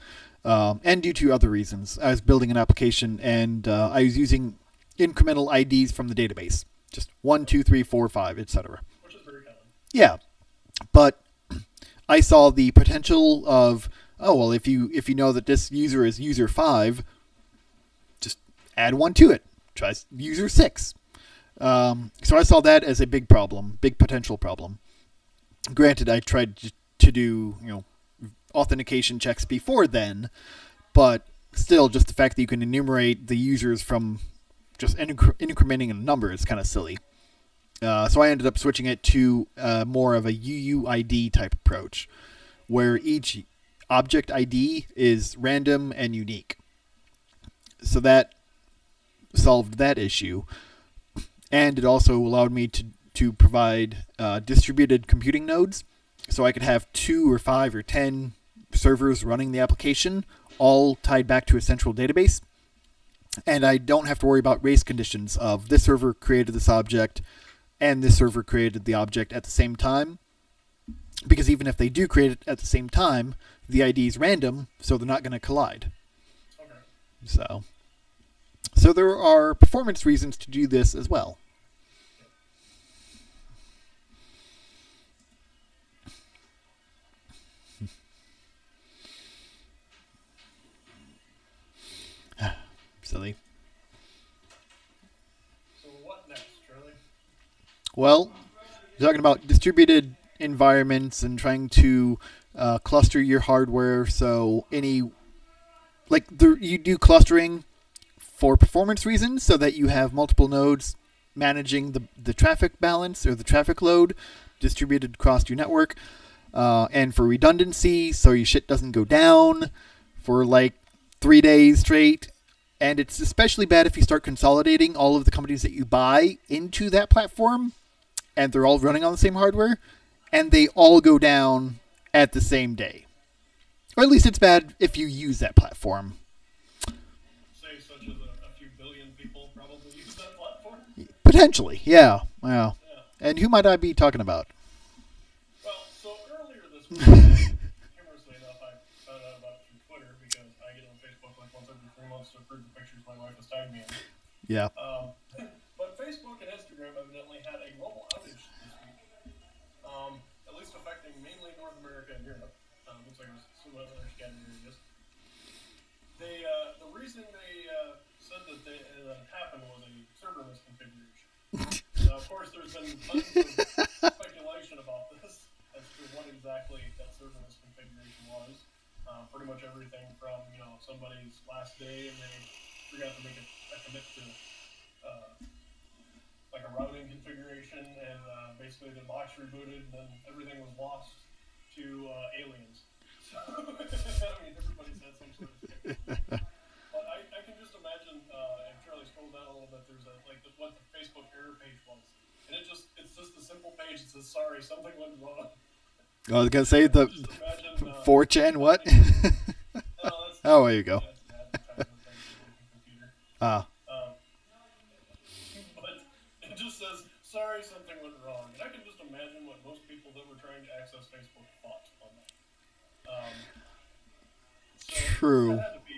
and due to other reasons. I was building an application, and I was using incremental IDs from the database. Just 1, 2, 3, 4, 5, etc. Which is very common. Yeah, but I saw the potential of, oh, well, if you know that this user is user 5, just add 1 to it. Try user 6. So I saw that as a big problem, big potential problem. Granted, I tried to do, authentication checks before then, but still, just the fact that you can enumerate the users from just incrementing a number is kind of silly. So I ended up switching it to more of a UUID type approach, where each object ID is random and unique. So that solved that issue, and it also allowed me to provide distributed computing nodes, so I could have 2 or 5 or 10 servers running the application, all tied back to a central database. And I don't have to worry about race conditions of this server created this object and this server created the object at the same time. Because even if they do create it at the same time, the ID is random, so they're not going to collide. Okay. So there are performance reasons to do this as well. Silly. So what next, Charlie? Well, you're talking about distributed environments and trying to cluster your hardware. So you do clustering for performance reasons, so that you have multiple nodes managing the traffic balance or the traffic load distributed across your network. and for redundancy, so your shit doesn't go down for like 3 days straight. And it's especially bad if you start consolidating all of the companies that you buy into that platform, and they're all running on the same hardware, and they all go down at the same day. Or at least it's bad if you use that platform. Say such as a few billion people probably use that platform? Potentially, yeah. Wow. Yeah. And who might I be talking about? Well, so earlier this week, humorously enough, I found out about it through Twitter because I get on Facebook like once every 3 months to approve the pictures my wife has tagged me in. Yeah. But Facebook and Instagram evidently had a global outage this week, at least affecting mainly North America and Europe. Looks like there's some other scattered areas. The reason they said that it happened was a server misconfiguration. Now, of course, there's been tons of speculation about this as to what exactly that server misconfiguration was. Pretty much everything from somebody's last day and they forgot to make a commit to like a routing configuration, and basically the box rebooted, and then everything was lost to aliens. So, I mean, everybody's had some sort of skepticism. But I can just imagine, if Charlie scrolls down a little bit, there's what the Facebook error page was. And it's just a simple page that says, sorry, something went wrong. I was going to say the 4chan what? Oh, there you go. But it just says, sorry, something went wrong. And I can just imagine what most people that were trying to access Facebook thought on that. So True. That had to be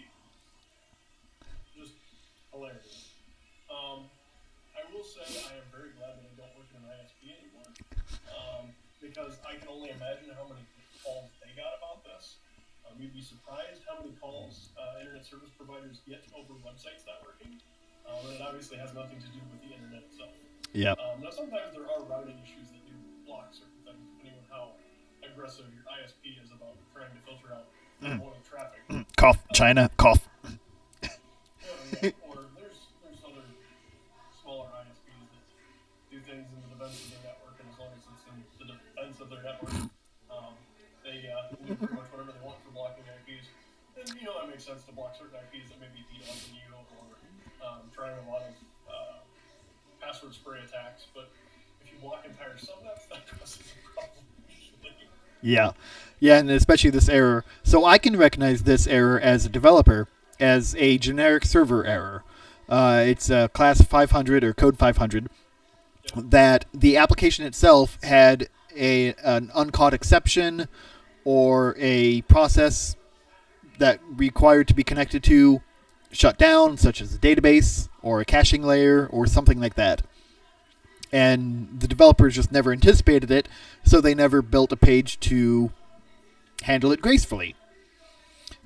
just hilarious. I will say I am very glad that I don't work in an ISP anymore, because I can only imagine how many calls they got about this. You'd be surprised how many calls internet service providers get over websites not working. And it obviously has nothing to do with the internet itself. Yep. Now, sometimes there are routing issues that do block certain things, depending on how aggressive your ISP is about trying to filter out unwanted traffic. Cough. China. Cough. Yeah. Or there's other smaller ISPs that do things in the defense of their network, and as long as it's in the defense of their network, they do pretty much whatever they want for blocking IPs. And that makes sense to block certain IPs that may be DDoSing you or trying a lot of password spray attacks. But if you block entire subnets, that causes a problem usually. Yeah. Yeah, and especially this error. So I can recognize this error as a developer as a generic server error. It's class 500 or code 500 that the application itself had an uncaught exception or a process that required to be connected to shut down, such as a database or a caching layer or something like that. And the developers just never anticipated it, so they never built a page to handle it gracefully.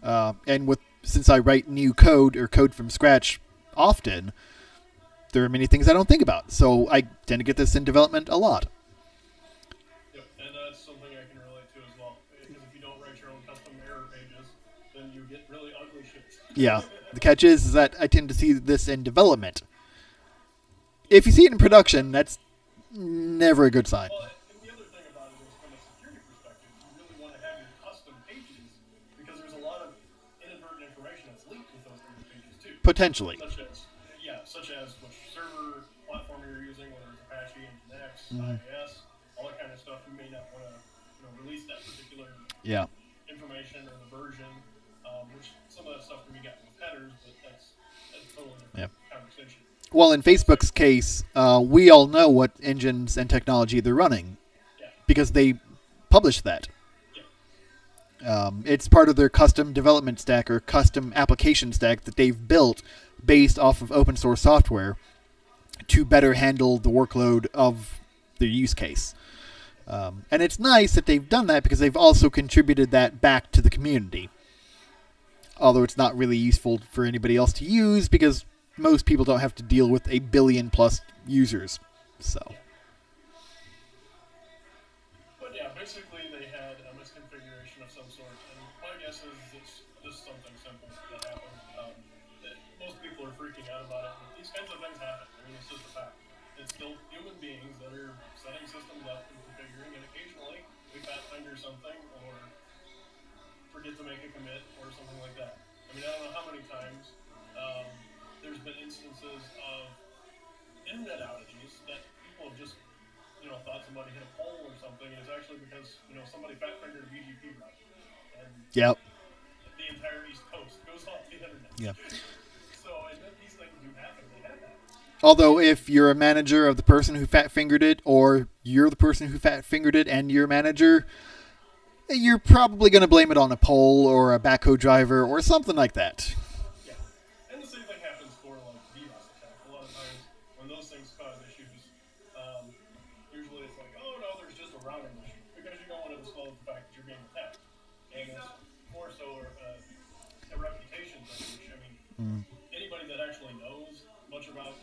And since I write new code or code from scratch often, there are many things I don't think about. So I tend to get this in development a lot. Yep, and that's something I can relate to as well. Because if you don't write your own custom error pages, then you get really ugly shit. Yeah. The catch is that I tend to see this in development. If you see it in production, that's never a good sign. Well, and the other thing about it is, from a security perspective, you really want to have your custom pages because there's a lot of inadvertent information that's leaked with those kind of pages too. Potentially. Such as which server platform you're using, whether it's Apache, Nginx, IIS, all that kind of stuff. You may not want to release that particular information or the version, which some of that stuff can be gotten with headers, but that's a totally different conversation. Well, in Facebook's case, we all know what engines and technology they're running because they publish that. It's part of their custom development stack or custom application stack that they've built based off of open source software to better handle the workload of their use case. And it's nice that they've done that because they've also contributed that back to the community. Although it's not really useful for anybody else to use because most people don't have to deal with 1 billion plus users. So. But yeah, basically they had a misconfiguration of some sort, and my guess is it's just something simple that happened. Most people are freaking out about it, but these kinds of things happen. I mean, it's just a fact. It's still human beings that are setting systems up and configuring, and occasionally we fat finger something or forget to make a commit or something like that. I mean, I don't know how many times there's been instances of internet outages that people have just, thought somebody hit a pole or something, and it's actually because, somebody fat fingered a BGP route. And Yep. the entire East Coast goes off the internet. Yeah. So, and these things do happen. They have that. Although, if you're a manager of the person who fat fingered it, or you're the person who fat fingered it and you're a manager, you're probably going to blame it on a pole or a backhoe driver or something like that. Yeah. And the same thing happens for like DDoS attacks. A lot of times when those things cause issues, usually it's like, oh no, there's just a routing issue because you don't want to disclose the fact that you're being attacked. And it's more so a reputation thing. Which, I mean, anybody that actually knows much about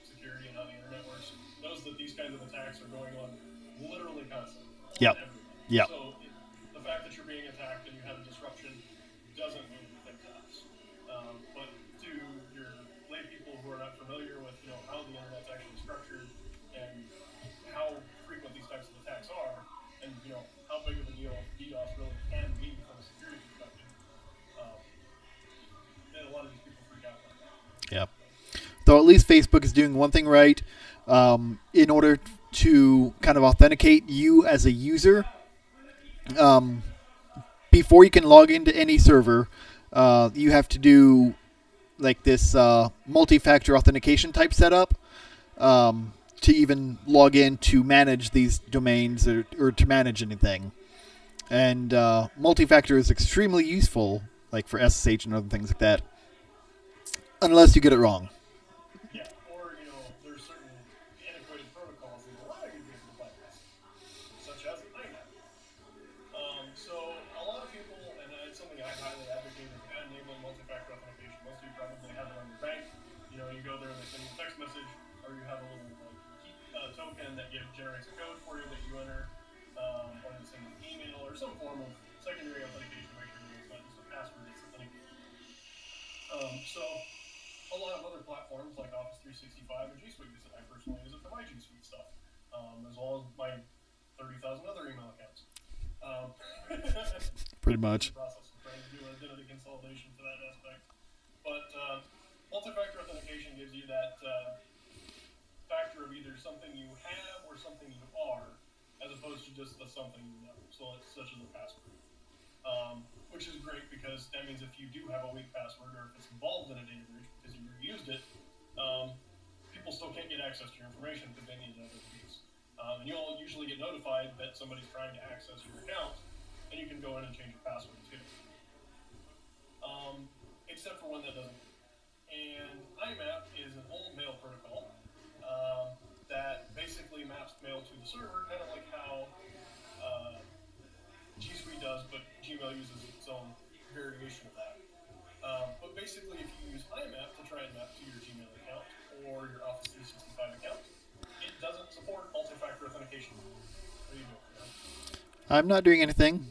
security and how the internet works knows that these kinds of attacks are going on literally constantly. Yep. Yep. So the fact that you're being attacked and you have a disruption doesn't mean anything to us. But to your lay people who are not familiar with how the internet's actually structured and how frequent these types of attacks are, and how big of a deal DDoS really can be from a security perspective, then a lot of these people freak out about that. Yep. Though at least Facebook is doing one thing right. In order to kind of authenticate you as a user, before you can log into any server, you have to do like this multi-factor authentication type setup to even log in to manage these domains or to manage anything. And multi-factor is extremely useful, like for SSH and other things like that, unless you get it wrong. Yeah, or there's certain antiquated protocols that allow you to be able to bypass, such as iNet. So a lot of people, and it's something I highly advocate, is enabling multi-factor authentication. Most of you probably have it on your bank. You go there and they send you a text message, or you have a little key token that generates a code for you that you enter, or you send an email or some form of secondary authentication to make sure it's not just a password, it's authenticated. So a lot of other platforms like Office 365 and G Suite use it. I personally use it for my G Suite stuff, as well as my 30,000 other email accounts. Pretty much. Process of trying to do identity consolidation for that aspect. But multi-factor authentication gives you that factor of either something you have or something you are, as opposed to just the something you know. So it's such as a password. Which is great because that means if you do have a weak password or if it's involved in a data breach because you used it, people still can't get access to your information because they need other keys. And you'll usually get notified that somebody's trying to access your account, and you can go in and change your password too. Except for when that doesn't work. And IMAP is an old mail protocol that basically maps mail to the server, kind of like how G Suite does, but Gmail uses its own variation of that. But basically, if you use IMAP to try and map to your Gmail account or your Office 365 account, it doesn't support multi-factor authentication. What are you doing? I'm not doing anything.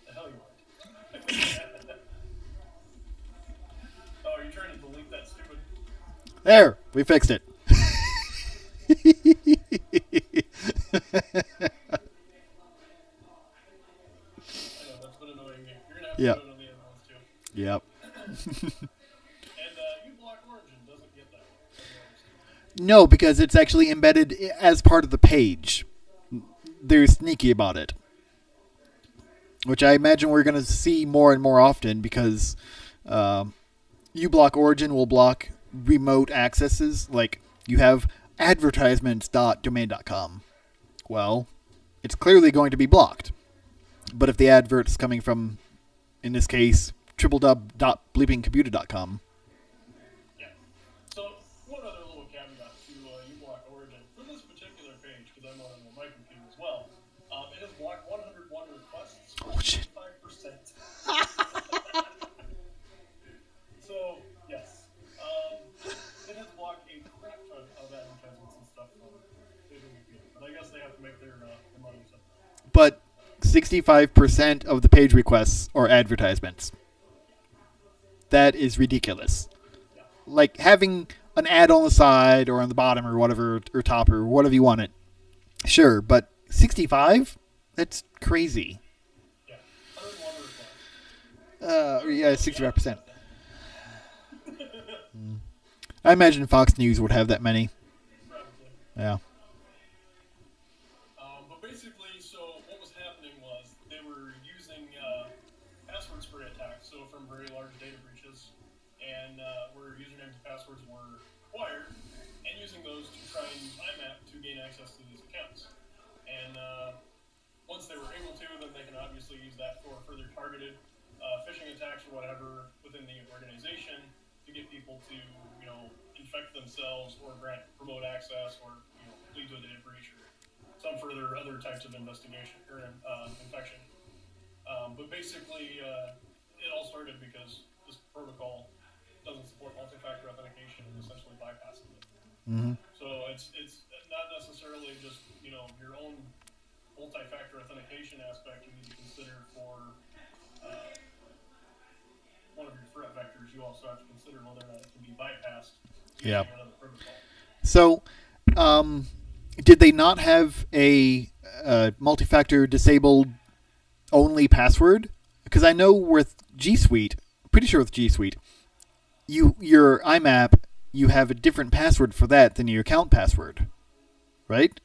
The hell you aren't. Oh, are you trying to delete that stupid... There, we fixed it. Yep. Yep. And uBlock Origin doesn't get that one. No, because it's actually embedded as part of the page. They're sneaky about it. Which I imagine we're going to see more and more often because uBlock Origin will block remote accesses. Like you have advertisements.domain.com. Well, it's clearly going to be blocked. But if the advert's coming from, in this case, www.bleepingcomputer.com. Yeah. So, one other little caveat to uBlock Origin. For this particular page, because I'm on my computer as well, it has blocked 101 requests for 5%. So, yes. It has blocked a crap ton of advertisements and stuff from Bleeping Computer. But I guess they have to make their money somehow. But 65% of the page requests are advertisements. That is ridiculous. Yeah. Like having an ad on the side or on the bottom or whatever, or top or whatever you want it. Sure, but 65? That's crazy. Yeah, 101 requests. Yeah, 65%. I imagine Fox News would have that many. Probably. Yeah. But basically, so what was happening was they were using password spray attacks, so from very large data breaches, and where usernames and passwords were acquired, and using those to try and use IMAP to gain access to these accounts. And once they were able to, then they can obviously use that for further targeted phishing attacks or whatever within the organization to get people to, infect themselves or grant remote access or, lead to a data breach or some further other types of investigation or infection. But basically, it all started because this protocol doesn't support multi-factor authentication and essentially bypasses it. Mm-hmm. So it's not necessarily just your own multi-factor authentication aspect you need to consider for one of your threat vectors. You also have to consider whether or not it can be bypassed using another protocol. So, did they not have a multi-factor disabled only password? Because I know with G Suite, pretty sure with G Suite, your IMAP, you have a different password for that than your account password, right?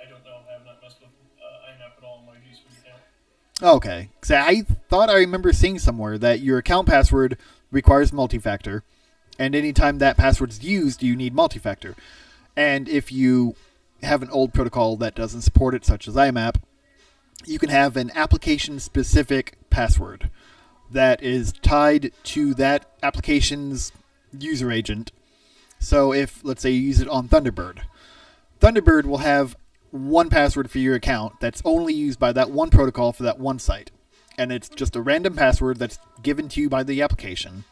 I don't know. I have not messed with IMAP at all in my G Suite account. Okay. So I thought I remember seeing somewhere that your account password requires multi-factor, and anytime that password's used, you need multi-factor. And if you have an old protocol that doesn't support it, such as IMAP, you can have an application-specific password that is tied to that application's user agent. So if, let's say, you use it on Thunderbird, Thunderbird will have one password for your account that's only used by that one protocol for that one site. And it's just a random password that's given to you by the application,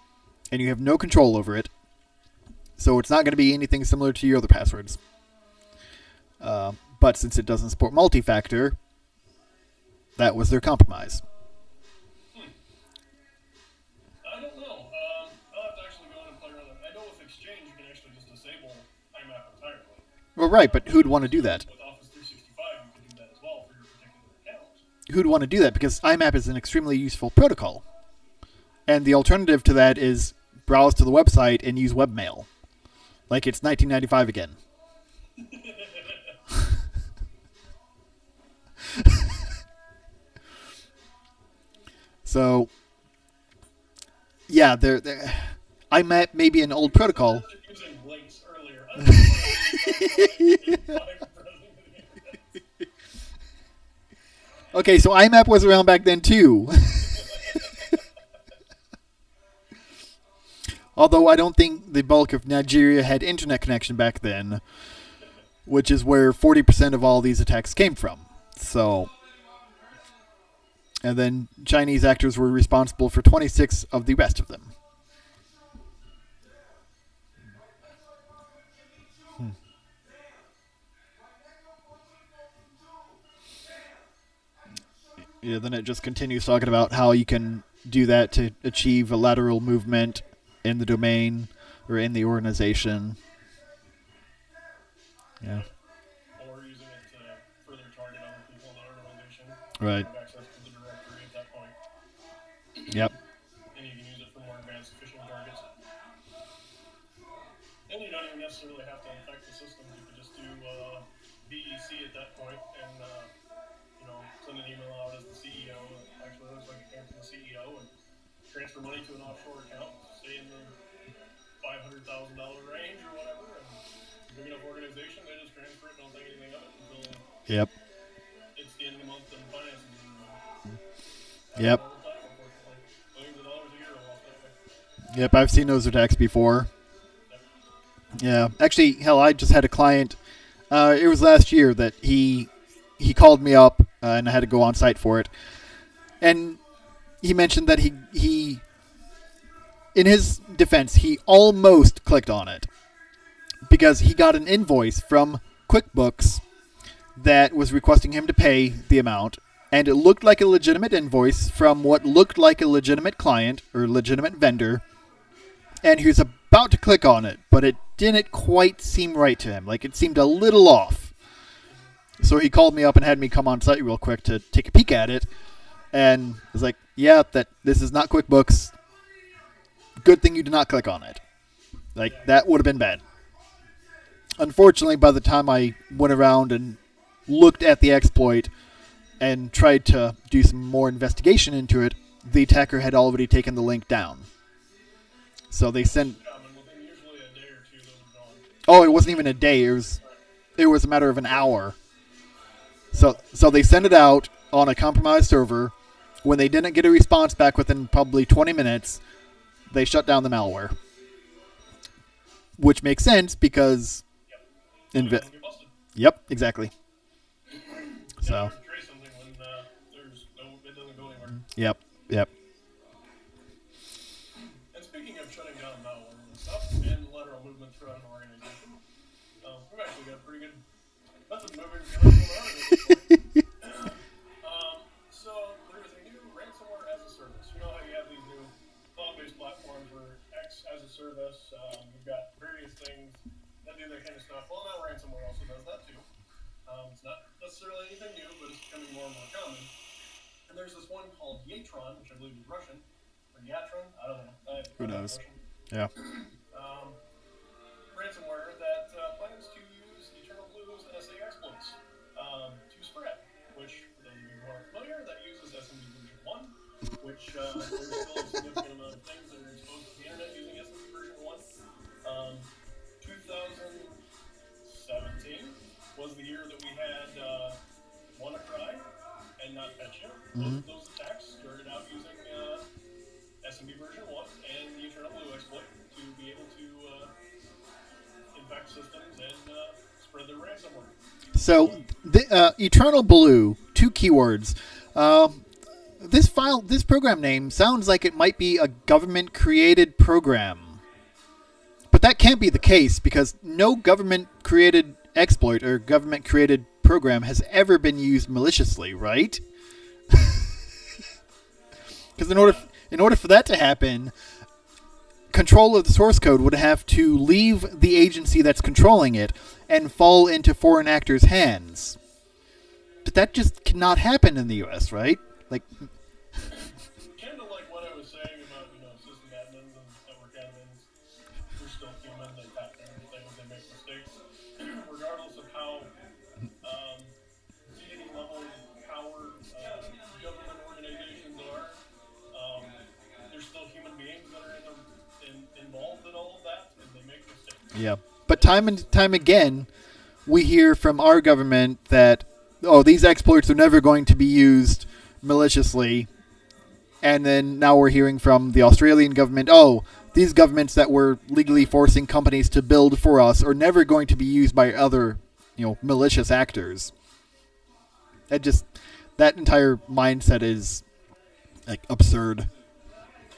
and you have no control over it. So it's not going to be anything similar to your other passwords. But since it doesn't support multi-factor, that was their compromise. I don't know. I'll have to actually go in and play around with it. I know with Exchange, you can actually just disable IMAP entirely. Well, right, but who'd want to do that? With Office 365, you can do that as well for your particular account. Who'd want to do that? Because IMAP is an extremely useful protocol. And the alternative to that is browse to the website and use webmail. Like it's 1995 again. So, yeah, IMAP may be an old protocol. Using links earlier. Okay, so IMAP was around back then too. Although I don't think the bulk of Nigeria had internet connection back then, which is where 40% of all these attacks came from. So, and then Chinese actors were responsible for 26 of the rest of them. Yeah, then it just continues talking about how you can do that to achieve a lateral movement in the domain or in the organization. Yeah. Or using it to further target other people in the organization. Right. Have access to the directory at that point. Yep. And you can use it for more advanced phishing targets. And you don't even necessarily have to infect the system. You can just do VEC at that point and send an email out as the CEO. Actually, it looks like it came from the CEO and transfer money to an offshore account, say in the $500,000 range or whatever. And big enough organization, they just transfer it, don't think anything of it until it's the end of the month and finances are Yep. all the time, unfortunately. Millions of dollars a year almost that way. Yep, I've seen those attacks before. Yeah. Actually, hell, I just had a client, it was last year that he called me up and I had to go on site for it. And he mentioned that he in his defense, he almost clicked on it because he got an invoice from QuickBooks that was requesting him to pay the amount, and it looked like a legitimate invoice from what looked like a legitimate client or legitimate vendor, and he was about to click on it, but it didn't quite seem right to him. Like, it seemed a little off. So he called me up and had me come on site real quick to take a peek at it, and was like, "Yeah, that this is not QuickBooks. Good thing you did not click on it. Like that would have been bad." Unfortunately, by the time I went around and looked at the exploit and tried to do some more investigation into it, the attacker had already taken the link down. So they sent. Within usually a day or two, those are gone. Oh, it wasn't even a day. It was a matter of an hour. So they sent it out on a compromised server. When they didn't get a response back within probably 20 minutes, they shut down the malware. Which makes sense because Yep, exactly. So. Trace something when it doesn't go anywhere. Yep. And speaking of shutting down malware and stuff, and lateral movement throughout an organization, we've actually got a pretty good method moving so there's a new ransomware as a service. You know how you have these new cloud-based platforms where X as a service, you've got various things that do that kind of stuff. Well, now ransomware also does that too. It's not necessarily anything new, but it's becoming more and more common. And there's this one called e11, which I believe is Russian, or Yatron, I don't know. Who knows? Yeah. Ransomware that plans to use Eternal Blue's NSA exploits to spread, which, for those of you who aren't familiar, that uses SMB version 1, which there's still a significant amount of things that are exposed to the internet using SMB version 1. 2017 was the year that we had WannaCry and NotPetya. Both of those attacks started out using SMB version 1 and the Eternal Blue exploit to be able to infect systems and spread their ransomware. So, the Eternal Blue, 2 keywords. This program name sounds like it might be a government-created program. But that can't be the case because no government-created exploit or government-created program has ever been used maliciously, right? Because in order for that to happen, control of the source code would have to leave the agency that's controlling it and fall into foreign actors' hands. But that just cannot happen in the U.S., right? Like, kind of like what I was saying about system admins and network admins. They're still human. They tap into things. They make mistakes, regardless of how deity level power government organizations are. There's still human beings that are involved in all of that, and they make mistakes. yeah. But time and time again, we hear from our government that, these exploits are never going to be used maliciously. And then now we're hearing from the Australian government, these governments that were legally forcing companies to build for us are never going to be used by other, malicious actors. That entire mindset is, like, absurd.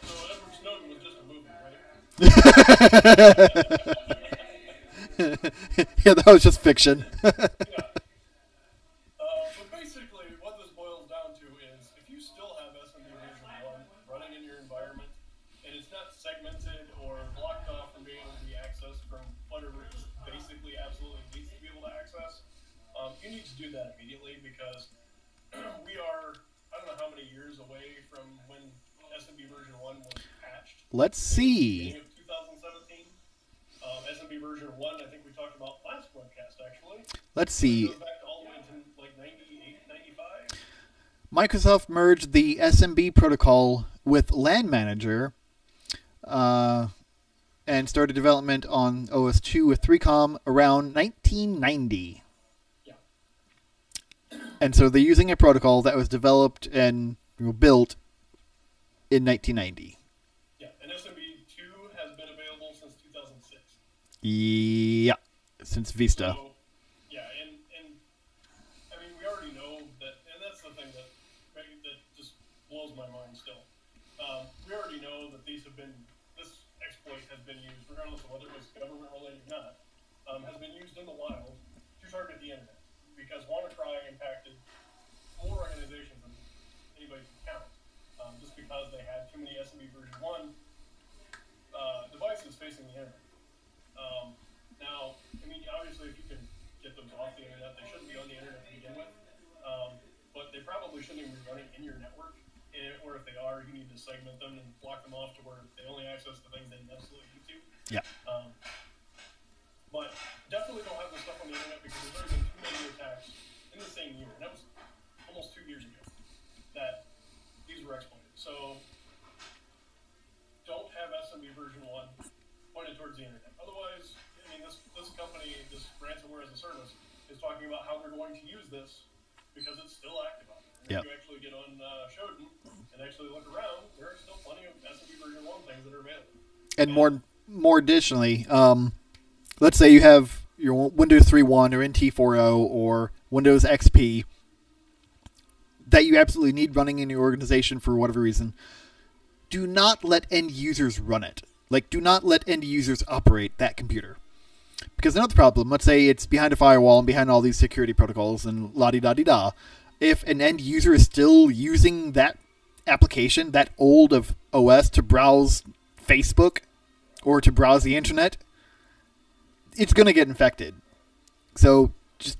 So Edward Snowden was just a movie, right? Yeah, that was just fiction. But basically, what this boils down to is if you still have SMB version 1 running in your environment, and it's not segmented or blocked off from being able to be accessed from whatever it basically absolutely needs to be able to access, you need to do that immediately because we are, I don't know how many years away from when SMB version 1 was patched. Let's see. Beginning of 2017. SMB version 1, I think we talked about last webcast, actually. Let's see. It goes back all the way to like 98, 95. Microsoft merged the SMB protocol with LAN Manager and started development on OS2 with 3Com around 1990. Yeah. And so they're using a protocol that was developed and built in 1990. Yeah, and SMB2 has been available since 2006. Yeah, since Vista. So, yeah, and I mean, we already know that, and that's the thing that just blows my mind still. We already know that this exploit has been used, regardless of whether it was government related or not, has been used in the wild to target the internet. Because WannaCry impacted more organizations than anybody can count, just because they had too many SMB version 1 devices facing the internet. Now, I mean, obviously, if you can get systems off the internet. They shouldn't be on the internet to begin with. But they probably shouldn't even be running in your network. Or if they are, you need to segment them and block them off to where they only access the things they absolutely need to. Yeah. But definitely don't have this stuff on the internet because there's already been too many attacks in the same year. And that was almost 2 years ago that these were exploited. So don't have SMB version 1 pointed towards the internet. Otherwise, I mean, this company, this ransomware as a service, is talking about how they're going to use this because it's still active out there. And if you actually get on Shodan and actually look around, there are still plenty of SMB version 1 things that are available. And more additionally, let's say you have your Windows 3.1 or NT4.0 or Windows XP that you absolutely need running in your organization for whatever reason. Do not let end users run it. Like, do not let end users operate that computer. Because another problem, let's say it's behind a firewall and behind all these security protocols and la-di-da-di-da. If an end user is still using that application, that old of OS, to browse Facebook or to browse the internet, it's going to get infected. So just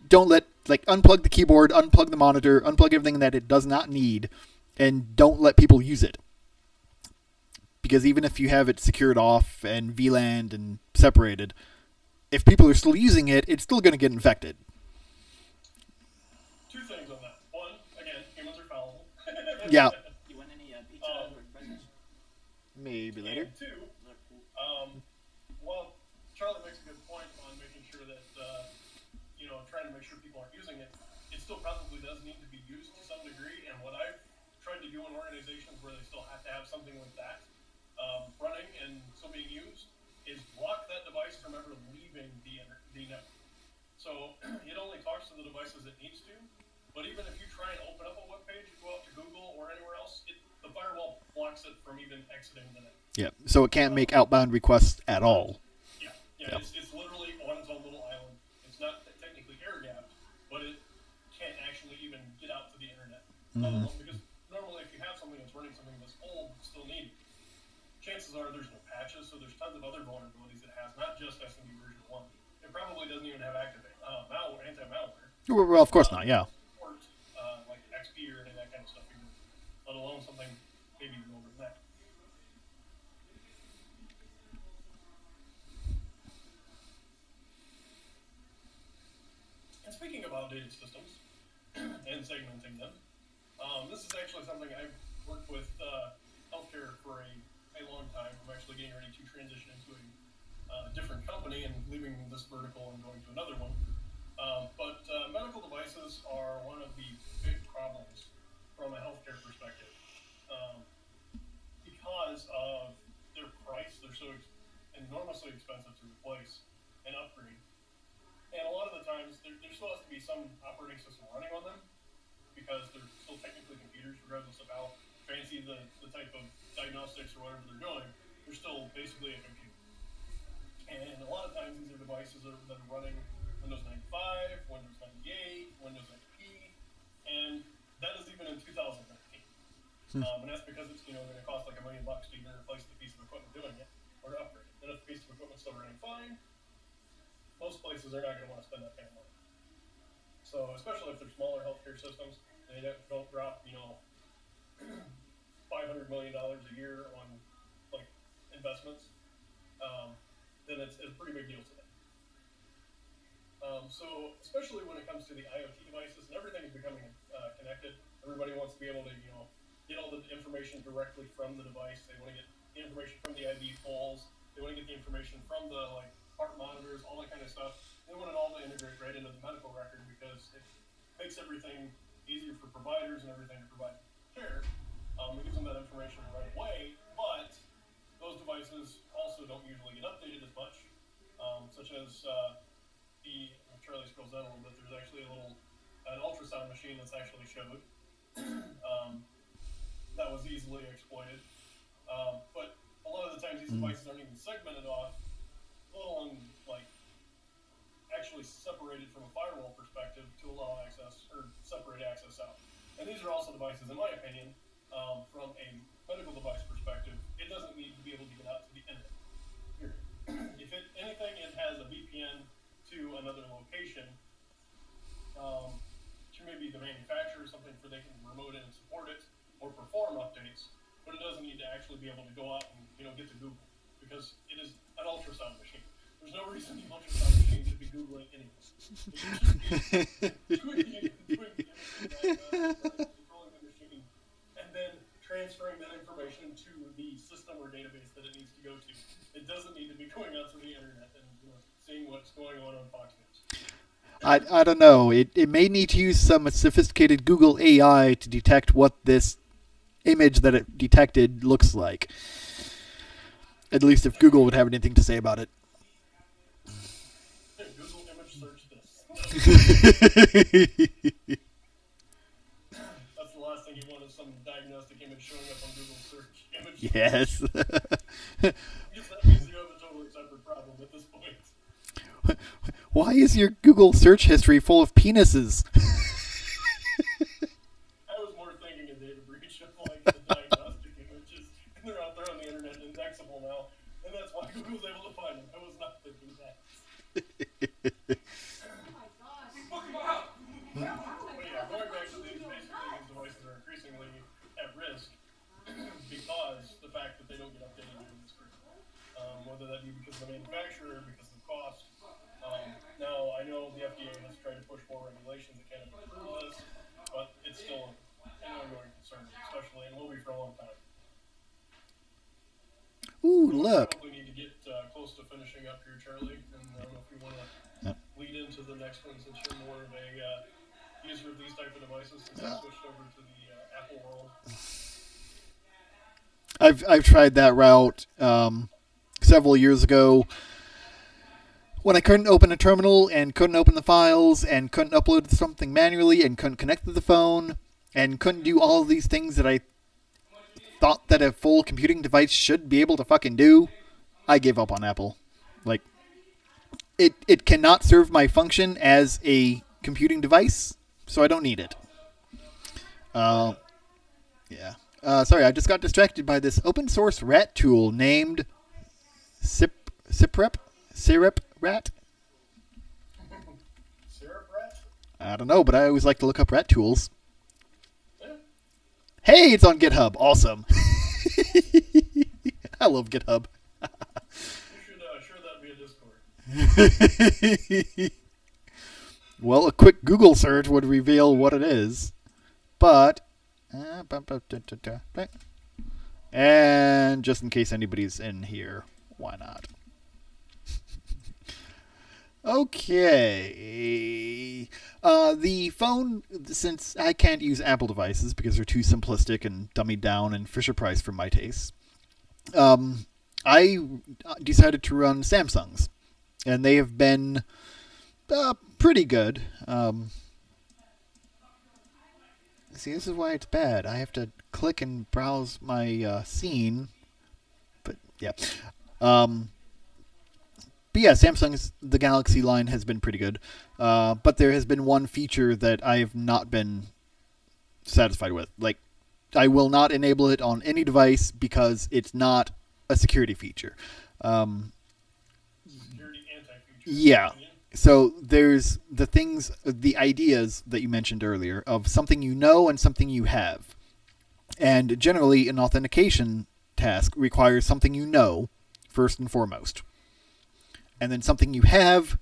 don't unplug the keyboard, unplug the monitor, unplug everything that it does not need, and don't let people use it. Because even if you have it secured off and VLANed and separated, if people are still using it, it's still going to get infected. 2 things on that. 1, again, humans are fallible. Yeah. You want any pizza or breakfast? Maybe later. And 2, well, Charlie makes a good point on making sure that, trying to make sure people aren't using it. It still probably does need to be used to some degree, and what I've tried to do in organizations where they still have to have something like that running and still being used is block that device from ever leaving the network. So it only talks to the devices it needs to, but even if you try and open up a web page, you go out to Google or anywhere else, the firewall blocks it from even exiting the network. Yeah, so it can't make outbound requests at all. Yeah. It's literally on its own little island. It's not technically air-gapped, but it can't actually even get out to the internet. Mm-hmm. Because normally if you have something that's running something that's old, still needed, chances are there's no patches, so there's tons of other vulnerabilities it has, not just SMB version 1. It probably doesn't even have activate anti-malware. Well, of course not, yeah. Or like XP or any of that kind of stuff, even, let alone something maybe even older than that. And speaking of outdated systems and segmenting them, this is actually something I've worked with healthcare for a long time. I'm actually getting ready to transition into a different company and leaving this vertical and going to another one. But medical devices are one of the big problems from a healthcare perspective because of their price. They're so enormously expensive to replace and upgrade. And a lot of the times, there still has to be some operating system running on them because they're still technically computers, regardless of how fancy the type of diagnostics or whatever they're doing. They're still basically a computer. And a lot of times, these are devices that are running Windows 95, Windows 98, Windows XP, and that is even in 2013. And that's because it's going to cost like $1 million to even replace the piece of equipment doing it or to upgrade it. And if the piece of equipment's still running fine, most places are not going to want to spend that kind of money. So, especially if they're smaller healthcare systems, they don't drop, $500 million a year on like investments, then it's a pretty big deal to them. So, especially when it comes to the IoT devices and everything is becoming connected, everybody wants to be able to, get all the information directly from the device. They want to get the information from the IV polls. They want to get the information from the heart monitors, all that kind of stuff. They want it all to integrate right into the medical record because it makes everything easier for providers and everything to provide care. It gives them that information right away, but those devices also don't usually get updated as much, such as Charlie scrolls down a little bit, there's actually an ultrasound machine that's actually showed that was easily exploited. But a lot of the times these devices aren't even segmented off, let alone actually separated from a firewall perspective to allow access or separate access out. And these are also devices, in my opinion, from a medical device perspective, it doesn't need to be able to get out to the internet. If anything, it has a VPN to another location because it is an ultrasound machine. There's no reason the ultrasound machine should be Googling anything. It should just be doing the imaging diagnostics, controlling the machine, and then transferring that information to the system or database that it needs to go to. It doesn't need to be going out to the internet and seeing what's going on Fox News. I don't know. It may need to use some sophisticated Google AI to detect what this image that it detected looks like. At least if Google would have anything to say about it. Google image search this. That's the last thing you want is some diagnostic image showing up on Google search. Image Yes. search. Because that means you have a totally separate problem at this point. Why is your Google search history full of penises? I was more thinking a data breach of like the diagnostic images, and they're out there on the internet indexable now, and that's why Google's able to find them. I was not thinking that. But yeah, going back to these, basically these devices are increasingly at risk because the fact that they don't get updated during this period. Whether that be because of the manufacturer, because of the cost. Now, I know the FDA has tried to push more regulations that kind of improve this, but it's still an ongoing concern, especially, and will be for a long time. Ooh, look. We need to get close to finishing up here, Charlie, and I don't know if you want to lead into the next one since you're more of a user of these type of devices since I switched over to the Apple world. I've tried that route several years ago when I couldn't open a terminal and couldn't open the files and couldn't upload something manually and couldn't connect to the phone and couldn't do all of these things that I thought that a full computing device should be able to fucking do. I gave up on Apple. Like, it cannot serve my function as a computing device, so I don't need it. Yeah. Sorry, I just got distracted by this open source rat tool named Syrup Rat? Syrup Rat? I don't know, but I always like to look up rat tools. Yeah. Hey, it's on GitHub. Awesome. I love GitHub. You should share that via Discord. Well, a quick Google search would reveal what it is. But... and just in case anybody's in here, why not? Okay. The phone, since I can't use Apple devices because they're too simplistic and dummied down and Fisher-Price for my taste, I decided to run Samsungs. And they have been pretty good. See, this is why it's bad. I have to click and browse my scene. But, yeah. But yeah, Samsung's the Galaxy line has been pretty good. But there has been one feature that I have not been satisfied with. Like, I will not enable it on any device because it's not a security feature. Security anti-feature. Yeah. So there's the things, the ideas that you mentioned earlier of something you know and something you have. And generally, an authentication task requires something you know first and foremost. And then something you have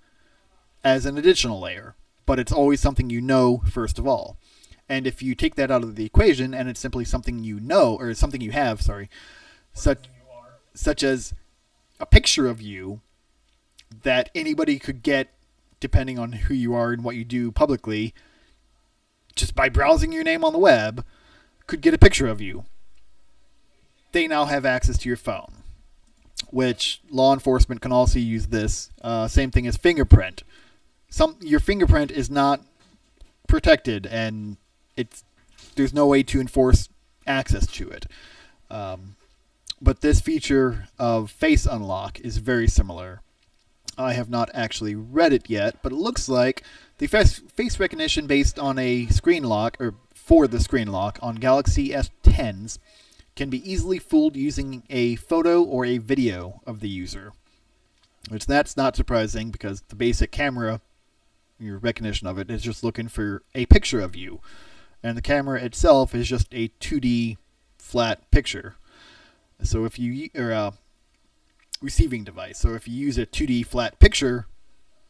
as an additional layer. But it's always something you know first of all. And if you take that out of the equation and it's simply something you know, or something you have, such as a picture of you that anybody could get depending on who you are and what you do publicly, just by browsing your name on the web, could get a picture of you. They now have access to your phone, which law enforcement can also use this. Same thing as fingerprint. Your fingerprint is not protected, and there's no way to enforce access to it. But this feature of face unlock is very similar. I have not actually read it yet, but it looks like the face recognition based on a screen lock, or for the screen lock, on Galaxy S10s can be easily fooled using a photo or a video of the user. Which that's not surprising because the basic camera, your recognition of it, is just looking for a picture of you. And the camera itself is just a 2D flat picture. So if you receiving device. So if you use a 2D flat picture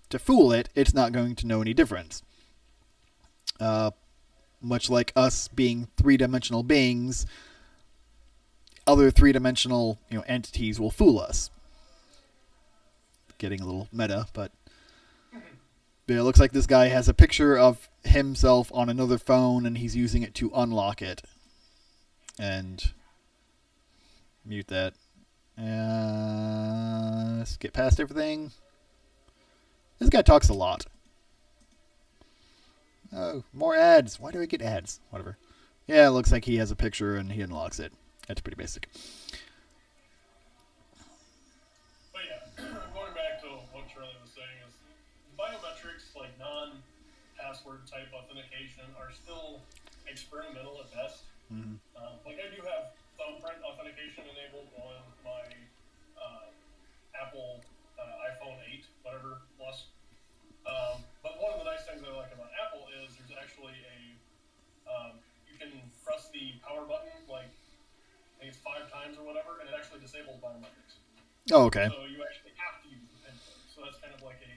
to fool it, it's not going to know any difference. Much like us being three-dimensional beings, other three-dimensional entities will fool us. Getting a little meta, but it looks like this guy has a picture of himself on another phone, and he's using it to unlock it. And mute that. Let's get past everything. This guy talks a lot. Oh, more ads. Why do I get ads? Whatever. Yeah, it looks like he has a picture and he unlocks it. That's pretty basic. But yeah, going back to what Charlie was saying is biometrics, like non-password type authentication, are still experimental at best. Mm-hmm. Like I do have thumbprint authentication enabled on my Apple iPhone 8, whatever, plus. But one of the nice things I like about Apple is there's actually you can press the power button, like, I think it's 5 times or whatever, and it actually disables biometrics. Oh, okay. So you actually have to use the PIN code. So that's kind of like a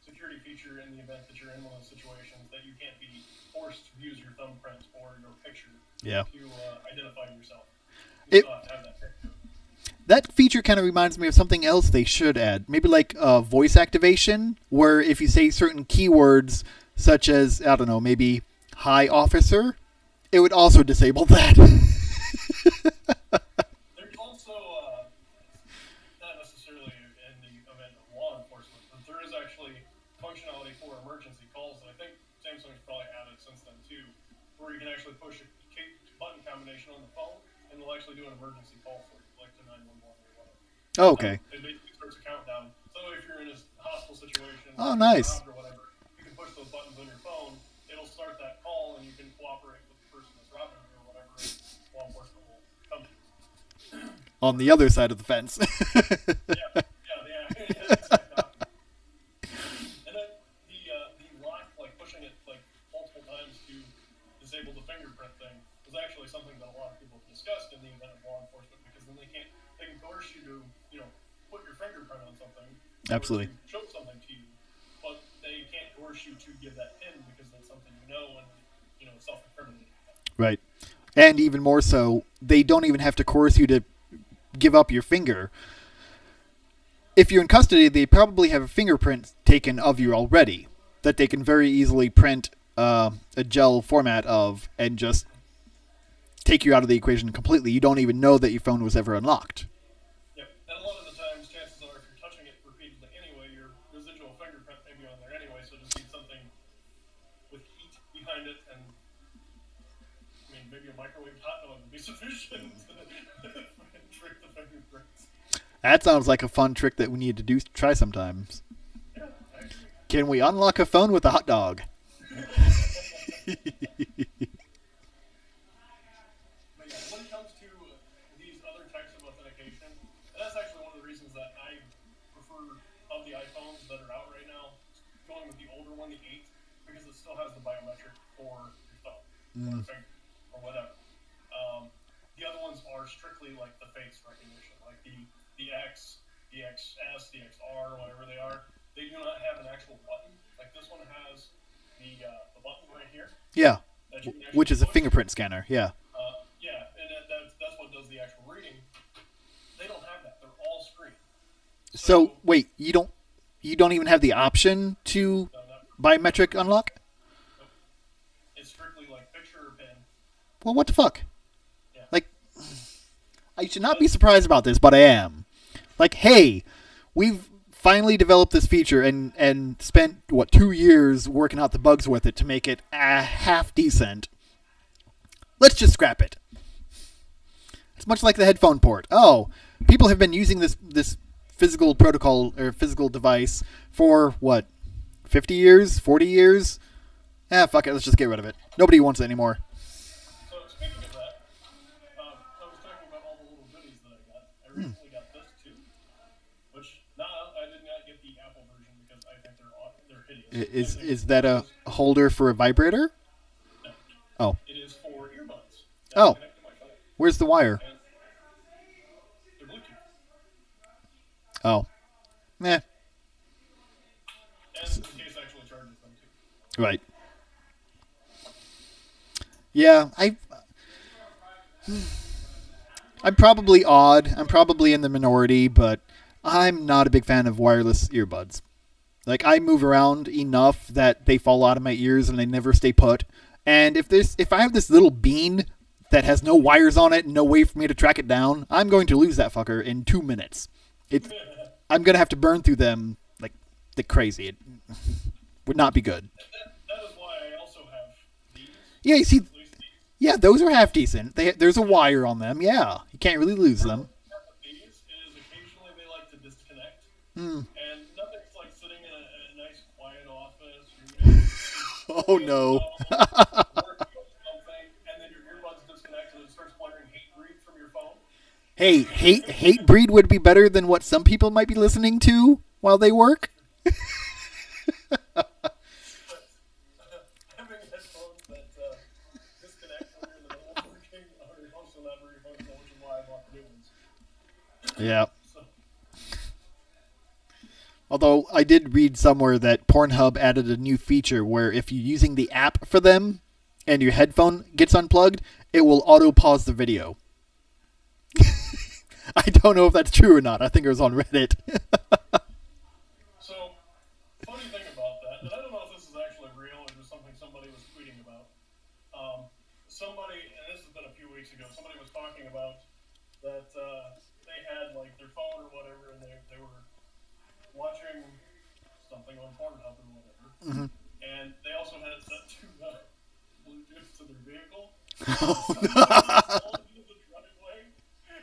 security feature in the event that you're in one of those situations that you can't be forced to use your thumbprint or your picture to identify yourself. You still have to have that PIN code. That feature kind of reminds me of something else they should add. Maybe like voice activation, where if you say certain keywords, such as, I don't know, maybe "Hi, officer," it would also disable that. There's also, not necessarily in the event of law enforcement, but there is actually functionality for emergency calls that I think Samsung's probably added since then too, where you can actually push a button combination on the phone and it'll actually do an emergency call for you, like to 911 or whatever. Oh, okay. It basically starts a countdown. So if you're in a hostile situation, oh, nice. or whatever, you can push those buttons on your phone. It'll start that call, and you can cooperate with the person that's robbing you or whatever. Law enforcement will come to you. On the other side of the fence. Yeah, exactly. And then the lock, like pushing it like multiple times to disable the fingerprint thing, was actually something that a lot of people have discussed in the event of law enforcement, because then they can coerce you to put your fingerprint on something. Absolutely. Show something to you, but they can't coerce you to give that PIN because that's something and self-incriminating. Right. And even more so, they don't even have to coerce you to give up your finger. If you're in custody, they probably have a fingerprint taken of you already that they can very easily print a gel format of and just take you out of the equation completely. You don't even know that your phone was ever unlocked. Yep. And a lot of the times, chances are, if you're touching it repeatedly anyway, your residual fingerprint may be on there anyway, so just need something with heat behind it, and maybe a microwave hot dog would be sufficient to trick the fingerprints. That sounds like a fun trick that we need to try sometimes. Yeah, actually. Can we unlock a phone with a hot dog? But yeah, when it comes to these other types of authentication, and that's actually one of the reasons that I prefer of the iPhones that are out right now, going with the older one, the 8, because it still has the biometric for your thumb or finger or whatever. The other ones are strictly like the face recognition, like the X, the XS, the XR, whatever they are. They do not have an actual button. Like this one has the button right here. Yeah, which is a push. fingerprint scanner. Yeah. Yeah, and that's what does the actual reading. They don't have that. They're all screen. So wait, you don't even have the option to biometric unlock? Nope. It's strictly like picture or pin. Well, what the fuck? Yeah. Like, I should not be surprised about this, but I am. Like, hey, we've finally developed this feature and spent 2 years working out the bugs with it to make it half decent. Let's just scrap it. It's much like the headphone port. Oh, people have been using this physical protocol or physical device for 50 years, 40 years? Fuck it, let's just get rid of it. Nobody wants it anymore. So speaking of that, I was talking about all the little goodies that I got. I recently got this too, which I did not get the Apple version because I think they're hideous. Is that a holder for a vibrator? No. Oh. It is for earbuds. Oh. Connect to my phone. Where's the wire? And they're Bluetooth. Oh. Eh. And the case actually charges them too. Right. Yeah, I'm probably odd. I'm probably in the minority, but I'm not a big fan of wireless earbuds. Like, I move around enough that they fall out of my ears and they never stay put. And if I have this little bean that has no wires on it and no way for me to track it down, I'm going to lose that fucker in 2 minutes. I'm going to have to burn through them like crazy. It would not be good. That is why I also have these. Yeah, you see, At least these. yeah, those are half decent. There's a wire on them. Yeah, you can't really lose them. These is occasionally they like to disconnect. Hmm. And nothing's like sitting in a nice quiet office. Oh no. And then your earbuds disconnect and it starts blaring hate breed from your phone. Hey, hate breed would be better than what some people might be listening to while they work. Having headphones that disconnect when you're in the middle of working are also not very functional, which is why I bought the new ones. Yeah. So, Although I did read somewhere that Pornhub added a new feature where if you're using the app for them and your headphone gets unplugged, it will auto pause the video. I don't know if that's true or not. I think it was on Reddit. so, funny thing about that, and I don't know if this is actually real or just something somebody was tweeting about. Somebody, and this has been a few weeks ago, somebody was talking about that they had like their phone or whatever, and they were watching something on Pornhub or whatever, and they also had it set to Bluetooth to their vehicle. Oh, So into the driveway,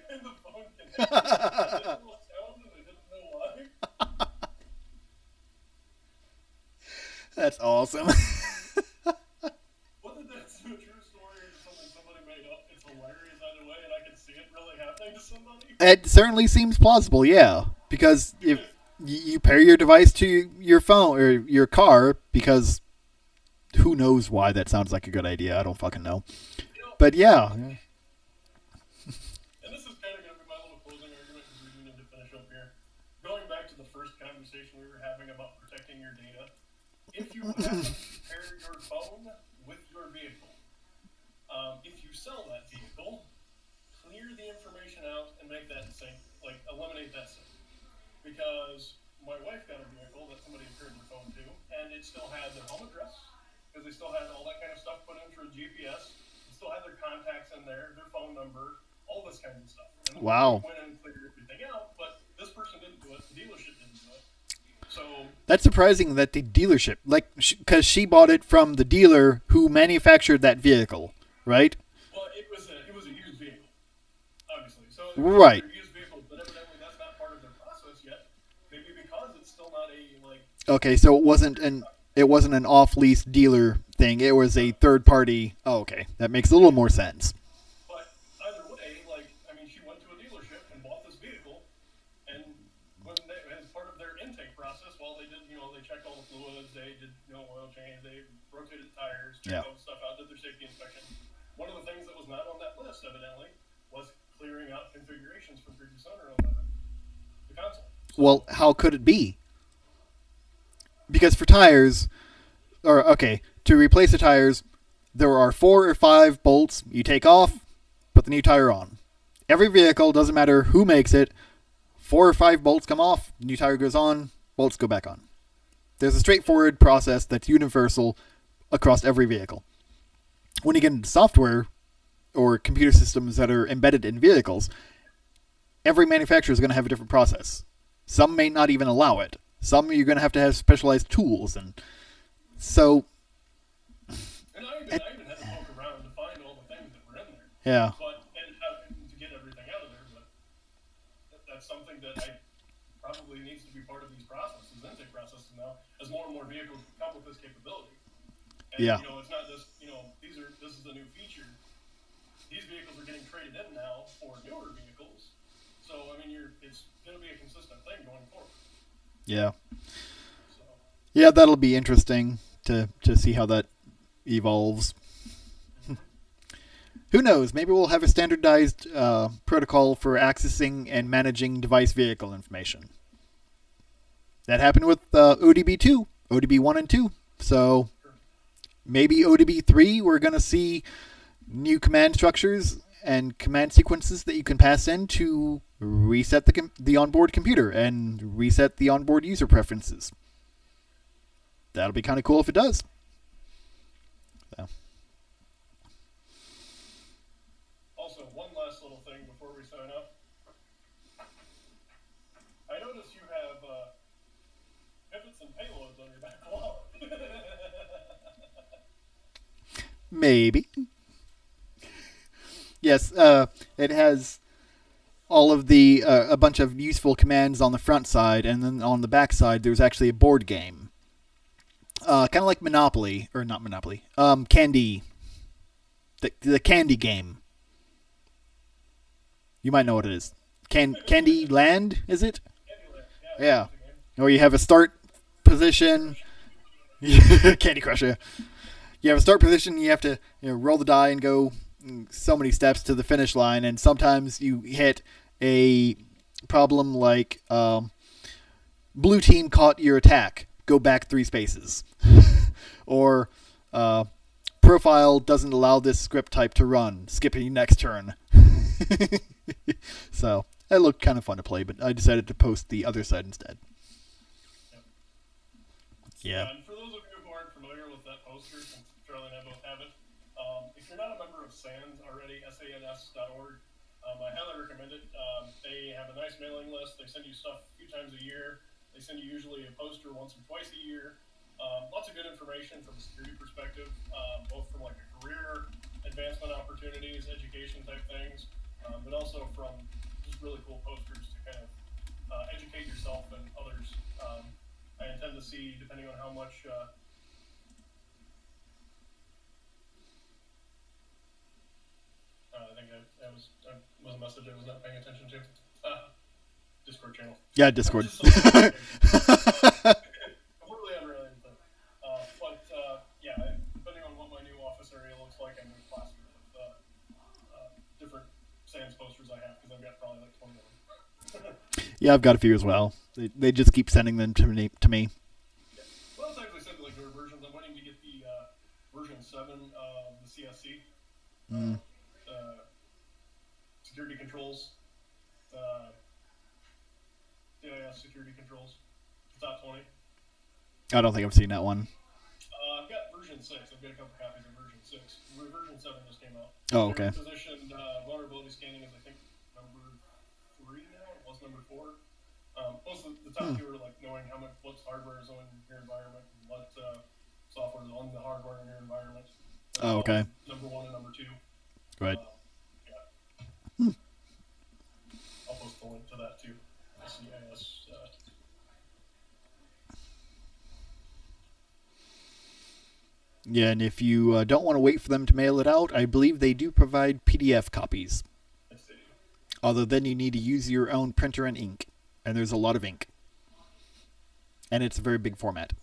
and the phone connected. It did a little sound, and they didn't know why. that's awesome. Whether that's a true story or something somebody made up, it's hilarious either way, and I can see it really happening to somebody. It certainly seems plausible, yeah. Because if you pair your device to your phone or your car, because who knows why that sounds like a good idea. I don't fucking know. But yeah. And this is kind of going to be my little closing argument because we do need to finish up here. Going back to the first conversation we were having about protecting your data, if you happen to pair your phone with your vehicle, if you sell that vehicle, clear the information out and make that sync, like eliminate that sync. Because my wife got a vehicle that somebody had paired their phone to, and it still had their home address, because they still had all that kind of stuff put in through GPS. It still had their contacts in there, their phone number, all this kind of stuff. And Wow. we went and cleared everything out, but this person didn't do it, the dealership didn't do it. So That's surprising that the dealership, like, because she bought it from the dealer who manufactured that vehicle, right? well, it was a used vehicle, obviously. So Right. they're used vehicles, but evidently that's not part of their process yet. Maybe because it's still not a like. Okay, so it wasn't an off-lease dealer thing. It was a third party. Oh, okay. That makes a little more sense. But either way, like, I mean, she went to a dealership and bought this vehicle, and when they, as part of their intake process, while they did, they checked all the fluids, they did, oil change, they rotated the tires, checked all the stuff out, did their safety inspection. One of the things that was not on that list, evidently, was clearing out configurations from previous owner on the console. Well, how could it be? Because for tires, to replace the tires, there are 4 or 5 bolts you take off, put the new tire on. Every vehicle, doesn't matter who makes it, 4 or 5 bolts come off, new tire goes on, bolts go back on. There's a straightforward process that's universal across every vehicle. When you get into software or computer systems that are embedded in vehicles, every manufacturer is going to have a different process. Some may not even allow it. Some you're going to have specialized tools, and so. And I even had to poke around to find all the things that were in there. Yeah. But and to get everything out of there, but that's something that probably needs to be part of these processes, intake processes now, as more and more vehicles come with this capability. And, Yeah. It's not just this is a new feature. These vehicles are getting traded in now for newer vehicles. So I mean, it's going to be a consistent thing going forward. Yeah. So. Yeah, that'll be interesting to see how that evolves. Who knows? Maybe we'll have a standardized protocol for accessing and managing device vehicle information. That happened with ODB2, ODB1 and 2. So maybe ODB3, we're going to see new command structures and command sequences that you can pass in to reset the onboard computer and reset the onboard user preferences. That'll be kind of cool if it does. So. Also, one last little thing before we sign off. I noticed you have pivots and payloads on your back wall. Maybe. Yes, it has all of the a bunch of useful commands on the front side, and then on the back side there's actually a board game. Kind of like Monopoly, or not Monopoly, Candy. The Candy game. You might know what it is. Candy Land, is it? Yeah. Or you have a start position. Candy Crush, yeah. You have a start position, you have to roll the die and go so many steps to the finish line, and sometimes you hit a problem like blue team caught your attack, go back 3 spaces. Or profile doesn't allow this script type to run, skipping next turn. So it looked kind of fun to play, but I decided to post the other side instead. Yeah. And for those of you who aren't familiar with that poster, since Charlie and I both have it, if you're not a member of SANS already, sans.org, I highly recommend it. They have a nice mailing list. They send you stuff a few times a year. They send you usually a poster once or twice a year. Lots of good information from a security perspective, both from like a career advancement opportunities, education type things, but also from just really cool posters to kind of educate yourself and others. I intend to see, depending on how much I think that was a message I was not paying attention to. Discord channel. Yeah, Discord. Completely unrelated thing. But yeah, depending on what my new office area looks like, I'm going to plaster with different SANS posters I have, because I've got probably like 20 of them. Yeah, I've got a few as well. They just keep sending them to me. Yeah. Well, it's actually said like newer versions. I'm waiting to get the version 7 of the CSC. Security controls. CIS security controls. Top 20. I don't think I've seen that one. I've got version 6. I've got a couple copies of version 6. Version 7 just came out. Oh, okay. Positioned vulnerability scanning is, I think, number 3 now. It was number 4. Most of the top 2 are like knowing what hardware is on your environment and what software is on the hardware in your environment. Oh, okay. Number 1 and number 2. Right. Yeah. I'll post the link to that too. CIS. Yeah, and if you don't want to wait for them to mail it out, I believe they do provide PDF copies. Yes, they do. Although then you need to use your own printer and ink. And there's a lot of ink. And it's a very big format.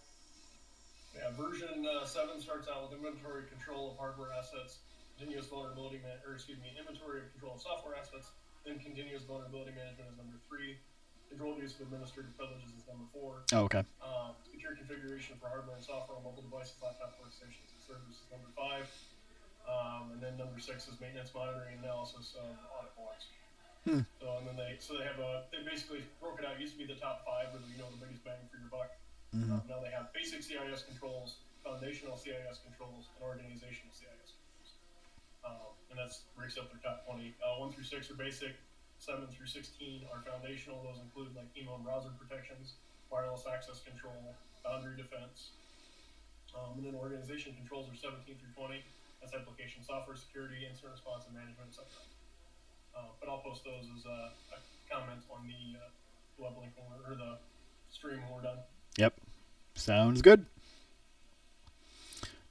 Yeah, version 7 starts out with inventory control of hardware assets, continuous vulnerability inventory of control of software assets, then continuous vulnerability management is number 3. Controlled use of administrative privileges is number 4. Oh, okay. Secure configuration for hardware and software on mobile devices, laptop workstations, and servers is number 5. And then number 6 is maintenance, monitoring, and analysis of audit logs. So and then they basically broke it out. It used to be the top 5 were the biggest bang for your buck. Now they have basic CIS controls, foundational CIS controls, and organizational CIS controls. And that breaks up their top 20. 1 through 6 are basic. 7 through 16 are foundational. Those include like email and browser protections, wireless access control, boundary defense. And then organization controls are 17 through 20. That's application software security, incident response and management, etc. But I'll post those as a comment on the web link or the stream when we're done. Yep. Sounds good.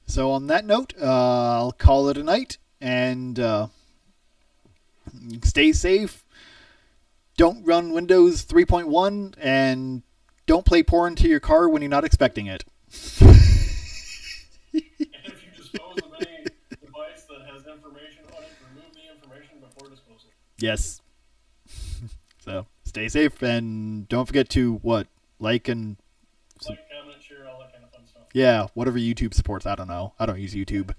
So on that note, I'll call it a night, and stay safe. Don't run Windows 3.1, and don't play porn to your car when you're not expecting it. And if you dispose of any device that has information on it, remove the information before disposal. Yes. So stay safe, and don't forget to like and Like, comment, share, all that kind of fun stuff. yeah, whatever YouTube supports. I don't know. I don't use YouTube.